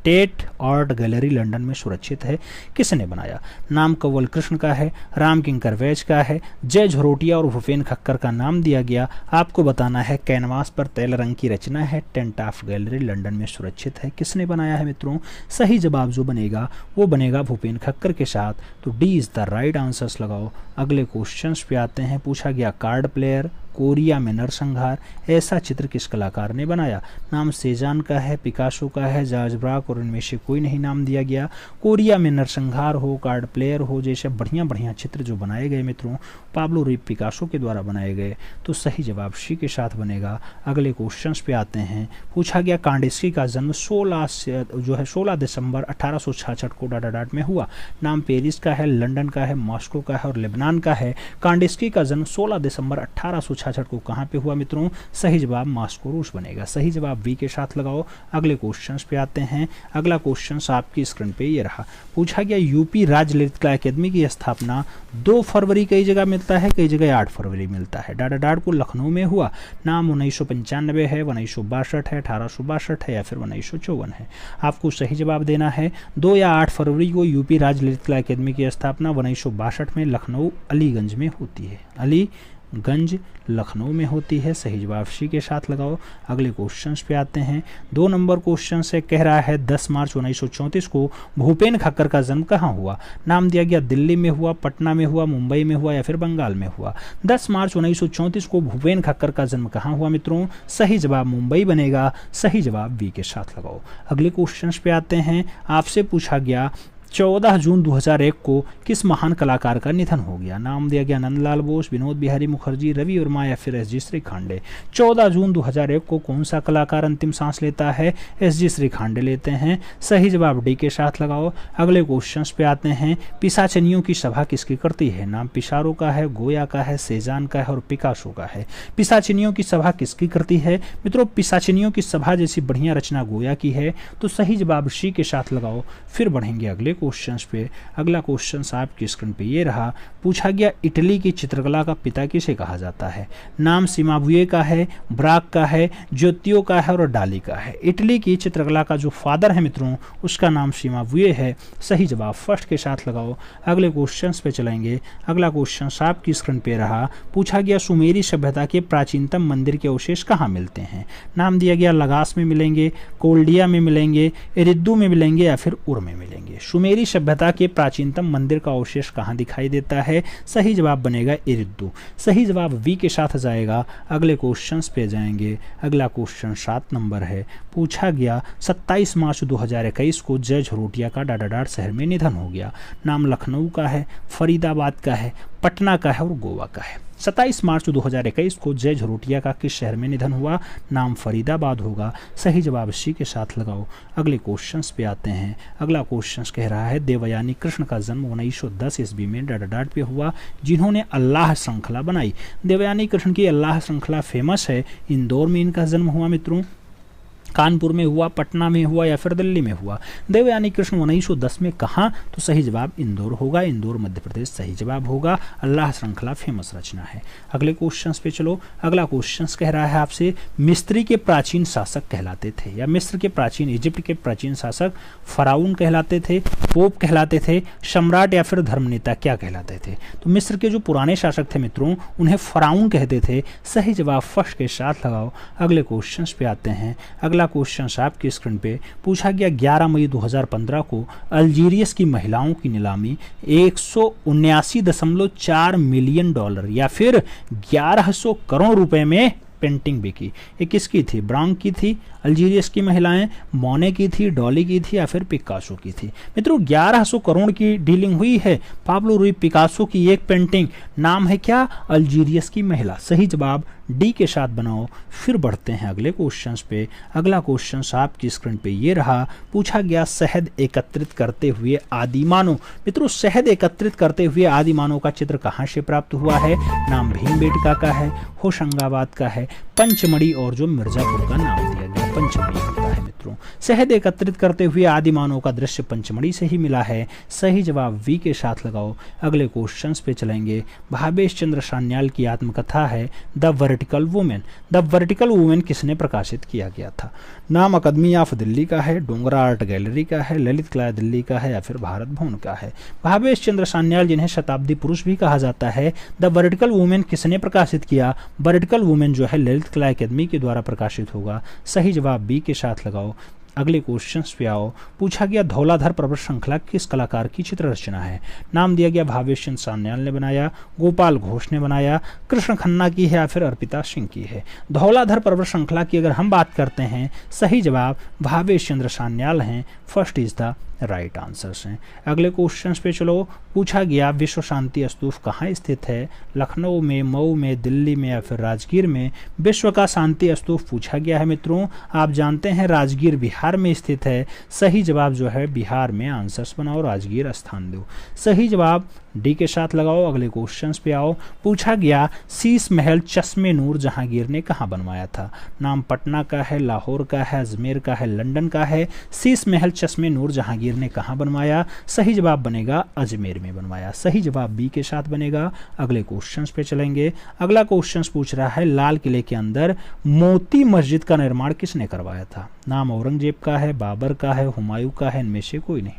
टेट आर्ट गैलरी लंदन में सुरक्षित है, किसने बनाया? नाम कंवल कृष्ण का है, राम किंकर वैज का है, जय झरोटिया और भूपेन खक्कर का नाम दिया गया। आपको बताना है कैनवास पर तैल रंग की रचना है, टेंट ऑफ गैलरी लंदन में सुरक्षित है, किसने बनाया है मित्रों? सही जवाब जो बनेगा वो बनेगा भूपेन खक्कर के साथ, तो D is the right answers लगाओ। अगले क्वेश्चंस पे आते हैं। पूछा गया कार्ड प्लेयर, कोरिया में नरसंहार, ऐसा चित्र किस कलाकार ने बनाया? नाम सेजान का है, पिकासो का है, जॉर्ज ब्राक और इनमें से कोई नहीं नाम दिया गया। कोरिया में नरसंहार हो, कार्ड प्लेयर हो, जैसे बढ़िया बढ़िया चित्र जो बनाए गए मित्रों पाब्लो रूई पिकासो के द्वारा बनाए गए, तो सही जवाब सी के साथ बनेगा। अगले क्वेश्चंस पे आते हैं। पूछा गया कांडिस्की का जन्म 16 दिसंबर 1866 को डाडाडाट में हुआ। नाम पेरिस का है, लंदन का है, मॉस्को का है और लेबनान का है। कांडिस्की का जन्म 16 दिसंबर 1866 को कहाँ पे हुआ मित्रों? सही जवाब मॉस्को रूस बनेगा। सही जवाब बी के साथ लगाओ। अगले क्वेश्चंस पे आते हैं। अगला क्वेश्चंस आपकी स्क्रीन पे ये रहा। पूछा गया यूपी राज्य ललित कला अकादमी की स्थापना 2 फरवरी कई जगह मिलता है, कई जगह 8 फरवरी मिलता है। डाडाडाट को लखनऊ में हुआ। नाम 1995 है, 1962 है, 1862 है या फिर 1954 है। आपको सही जवाब देना है। 2 या 8 फरवरी को यूपी राज्य ललित कला अकादमी की स्थापना 1962 में लखनऊ अलीगंज में होती है, अलीगंज लखनऊ में होती है। सही जवाब सी के साथ लगाओ। अगले क्वेश्चंस पे आते हैं। 2 नंबर क्वेश्चन से कह रहा है 10 मार्च 1934 को भूपेन खक्कर का जन्म कहाँ हुआ? नाम दिया गया दिल्ली में हुआ, पटना में हुआ, मुंबई में हुआ या फिर बंगाल में हुआ। 10 मार्च 1934 को भूपेन खक्कर का जन्म कहाँ हुआ मित्रों? सही जवाब मुंबई बनेगा। सही जवाब बी के साथ लगाओ। अगले क्वेश्चंस पे आते हैं। आपसे पूछा गया 14 जून 2001 को किस महान कलाकार का निधन हो गया? नाम दिया गया नंदलाल बोस, विनोद बिहारी मुखर्जी, रवि वर्मा या फिर एस जी श्रीखांडे। 14 जून 2001 को कौन सा कलाकार अंतिम सांस लेता है? एस जी श्रीखांडे लेते हैं। सही जवाब डी के साथ लगाओ। अगले क्वेश्चंस पे आते हैं। पिशाचिनियों की सभा किसकी करती है? नाम पिसारो का है, गोया का है, सेजान का है और पिकासो का है। पिशाचिनियों की सभा किसकी करती है मित्रों? पिशाचिनियों की सभा जैसी बढ़िया रचना गोया की है, तो सही जवाब सी के साथ लगाओ। फिर बढ़ेंगे अगले क्वेश्चंस पे। अगला क्वेश्चन आपकी स्क्रीन पे ये रहा। पूछा गया इटली की चित्रकला का पिता किसे कहा जाता है? नाम सिमाबुए का है, ब्राक का है, ज्योतियो का है और डाली का है। इटली की चित्रकला का जो फादर है मित्रों उसका नाम सिमाबुए है। सही जवाब फर्स्ट के साथ लगाओ। अगले क्वेश्चंस पे चलेंगे। अगला क्वेश्चन आपकी स्क्रीन पे रहा। पूछा गया सुमेरी सभ्यता के प्राचीनतम मंदिर के अवशेष कहाँ मिलते हैं? नाम दिया गया लगास में मिलेंगे, कोल्डिया में मिलेंगे, एरिद्दू में मिलेंगे या फिर उर में मिलेंगे। सुमेरी सभ्यता के प्राचीनतम मंदिर का अवशेष कहाँ दिखाई देता है? सही जवाब बनेगा एरिद्दू। सही जवाब वी के साथ जाएगा। अगले क्वेश्चंस पे जाएंगे। अगला क्वेश्चन 7 नंबर है। पूछा गया 27 मार्च 2021 को जय झरोटिया का डाडाडाट शहर में निधन हो गया। नाम लखनऊ का है, फरीदाबाद का है, पटना का है और गोवा का है। 27 मार्च 2021 को जय झरोटिया का किस शहर में निधन हुआ? नाम फरीदाबाद होगा। सही जवाब सी के साथ लगाओ। अगले क्वेश्चंस पे आते हैं। अगला क्वेश्चंस कह रहा है देवयानी कृष्ण का जन्म 1910 ईस्वी में डाडाडाट पे हुआ, जिन्होंने अल्लाह श्रृंखला बनाई। देवयानी कृष्ण की अल्लाह श्रृंखला फेमस है। इंदौर में इनका जन्म हुआ मित्रों, कानपुर में हुआ, पटना में हुआ या फिर दिल्ली में हुआ। देवयानी कृष्ण 1910 में कहाँ? तो सही जवाब इंदौर होगा। इंदौर मध्य प्रदेश सही जवाब होगा। अल्लाह श्रृंखला फेमस रचना है। अगले क्वेश्चंस पे चलो। अगला क्वेश्चंस कह रहा है आपसे मिस्री के प्राचीन शासक कहलाते थे, या मिस्र के प्राचीन, इजिप्ट के प्राचीन शासक फराउन कहलाते थे, पोप कहलाते थे, सम्राट या फिर धर्मनेता क्या कहलाते थे? तो मिस्र के जो पुराने शासक थे मित्रों उन्हें फराउन कहते थे। सही जवाब फर्स्ट के साथ लगाओ। अगले क्वेश्चंस पे आते हैं। अगला क्वेश्चन आपकी स्क्रीन पे पूछा गया 11 मई 2015 को अल्जीरियस की महिलाओं की नीलामी 179.4 मिलियन डॉलर या फिर 1100 करोड़ रुपए में पेंटिंग बिकी। ये किसकी थी? ब्रांक की थी, अल्जीरियस की महिलाएं, मोने की थी, डॉली की थी या फिर पिकासो की थी? मित्रों 1100 करोड़ की डीलिंग हुई है पाब्लो रूई पिकासो की एक पेंटिंग। नाम है क्या? अल्जीरियस की महिला। सही जवाब डी के साथ बनाओ। फिर बढ़ते हैं अगले क्वेश्चंस पे। अगला क्वेश्चन आपकी स्क्रीन पे ये रहा। पूछा गया शहद एकत्रित करते हुए आदिमानव। मित्रों शहद एकत्रित करते हुए आदिमानव का चित्र कहाँ से प्राप्त हुआ है? नाम भीमबेटका का है, होशंगाबाद का है, पंचमढ़ी और जो मिर्जापुर का नाम दिया गया पंचमढ़ी होता है मित्रों। मित्रों। शहद एकत्रित करते हुए आदि मानव का दृश्य पंचमढ़ी से ही मिला है। सही जवाब वी के साथ लगाओ। अगले क्वेश्चंस पे चलेंगे। भावेश चंद्र सान्याल की आत्मकथा है the vertical women. The vertical women किसने प्रकाशित किया गया था? नाम अकादमी ऑफ दिल्ली का है, डोंगरा आर्ट गैलरी का है, ललित कला दिल्ली का है या फिर भारत भवन का है? भावेश चंद्र सान्याल, जिन्हें शताब्दी पुरुष भी कहा जाता है, द वर्टिकल वुमेन किसने प्रकाशित किया? वर्टिकल वुमेन जो है ललित कला अकादमी के द्वारा प्रकाशित होगा। सही जवाब बी के साथ लगाओ। अगले क्वेश्चंस पे आओ। पूछा गया धौलाधर पर्वत श्रृंखला किस कलाकार की चित्र रचना है? नाम दिया गया भावेश चंद्र सान्याल ने बनाया, गोपाल घोष ने बनाया, कृष्ण खन्ना की है या फिर अर्पिता सिंह की है? धौलाधर पर्वत श्रृंखला की अगर हम बात करते हैं, सही जवाब भावेश चंद्र सान्याल हैं। First is the right answers हैं। अगले क्वेश्चंस पे चलो। पूछा गया विश्व शांति स्तूप कहाँ स्थित है? लखनऊ में, मऊ में, दिल्ली में या फिर राजगीर में? विश्व का शांति स्तूप पूछा गया है मित्रों। आप जानते हैं राजगीर बिहार में स्थित है। सही जवाब जो है बिहार में। आंसर्स बनाओ, राजगीर स्थान दो। सही जवाब डी के साथ लगाओ। अगले क्वेश्चंस पे आओ। पूछा गया शीश महल चश्मे नूर जहांगीर ने कहाँ बनवाया था? नाम पटना का है, लाहौर का है, अजमेर का है, लंदन का है? शीश महल चश्मे नूर जहांगीर ने कहाँ बनवाया? सही जवाब बनेगा अजमेर में बनवाया। सही जवाब बी के साथ बनेगा। अगले क्वेश्चंस पे चलेंगे। अगला क्वेश्चंस पूछ रहा है लाल किले के अंदर मोती मस्जिद का निर्माण किसने करवाया था? नाम औरंगजेब का है, बाबर का है, हुमायूं का है? इनमें से कोई नहीं।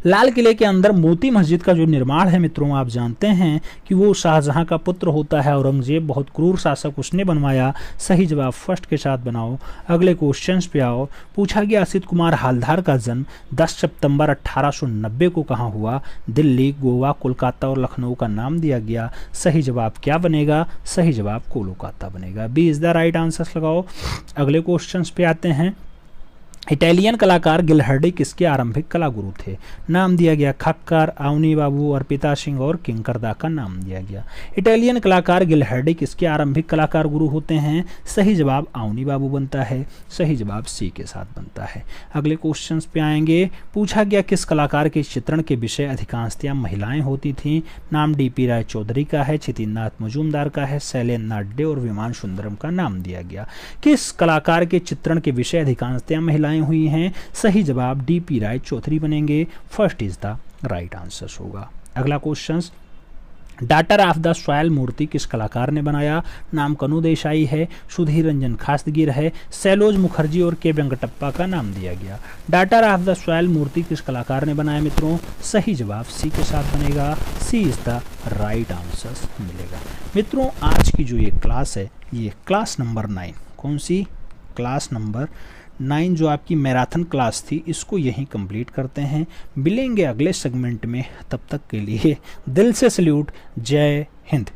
लाल किले के अंदर मोती मस्जिद का जो निर्माण है मित्रों, आप जानते हैं कि वो शाहजहां का पुत्र होता है औरंगजेब, बहुत क्रूर शासक, उसने बनवाया। सही जवाब फर्स्ट के साथ बनाओ। अगले क्वेश्चंस पे आओ। पूछा गया असित कुमार हालदार का जन्म 10 सितंबर 1890 को कहाँ हुआ? दिल्ली, गोवा, कोलकाता और लखनऊ का नाम दिया गया। सही जवाब क्या बनेगा? सही जवाब कोलकाता बनेगा। B is the right answer लगाओ। अगले क्वेश्चंस पे आते हैं। इटालियन कलाकार गिलहर्डी किसके आरंभिक कला गुरु थे? नाम दिया गया खक्कर, आउनी बाबू, अर्पिता सिंह और किंकरदा का नाम दिया गया। इटालियन कलाकार गिलहर्डी किसके आरंभिक कलाकार गुरु होते हैं? सही जवाब आउनी बाबू बनता है। सही जवाब सी के साथ बनता है। अगले क्वेश्चंस पे आएंगे। पूछा गया किस कलाकार के चित्रण के विषय अधिकांशतः महिलाएं होती थीं? नाम डीपी राय चौधरी का है, छितिनाथ मजूमदार का है, शैलेंद्र नाड्डे और विमान सुंदरम का नाम दिया गया। किस कलाकार के चित्रण के विषय अधिकांशतः महिलाएं हुई हैं? सही जवाब डीपी राय चौधरी बनेंगे। First is the right answer होगा। अगला question, daughter of the soil मूर्ति किस कलाकार ने बनाया? नाम कनु देसाई है, सुधीर रंजन खासगिर है, सैलोज मुखर्जी और के वेंकटप्पा का नाम दिया गया। डाटर ऑफ द सॉयल मूर्ति किस कलाकार ने बनाया मित्रों? सही जवाब सी के साथ बनेगा। सी इज द राइट आंसर मिलेगा। मित्रों आज की जो ये क्लास है, ये क्लास नंबर 9, कौन सी? क्लास नंबर 9 जो आपकी मैराथन क्लास थी, इसको यहीं कंप्लीट करते हैं। मिलेंगे अगले सेगमेंट में, तब तक के लिए दिल से सल्यूट। जय हिंद।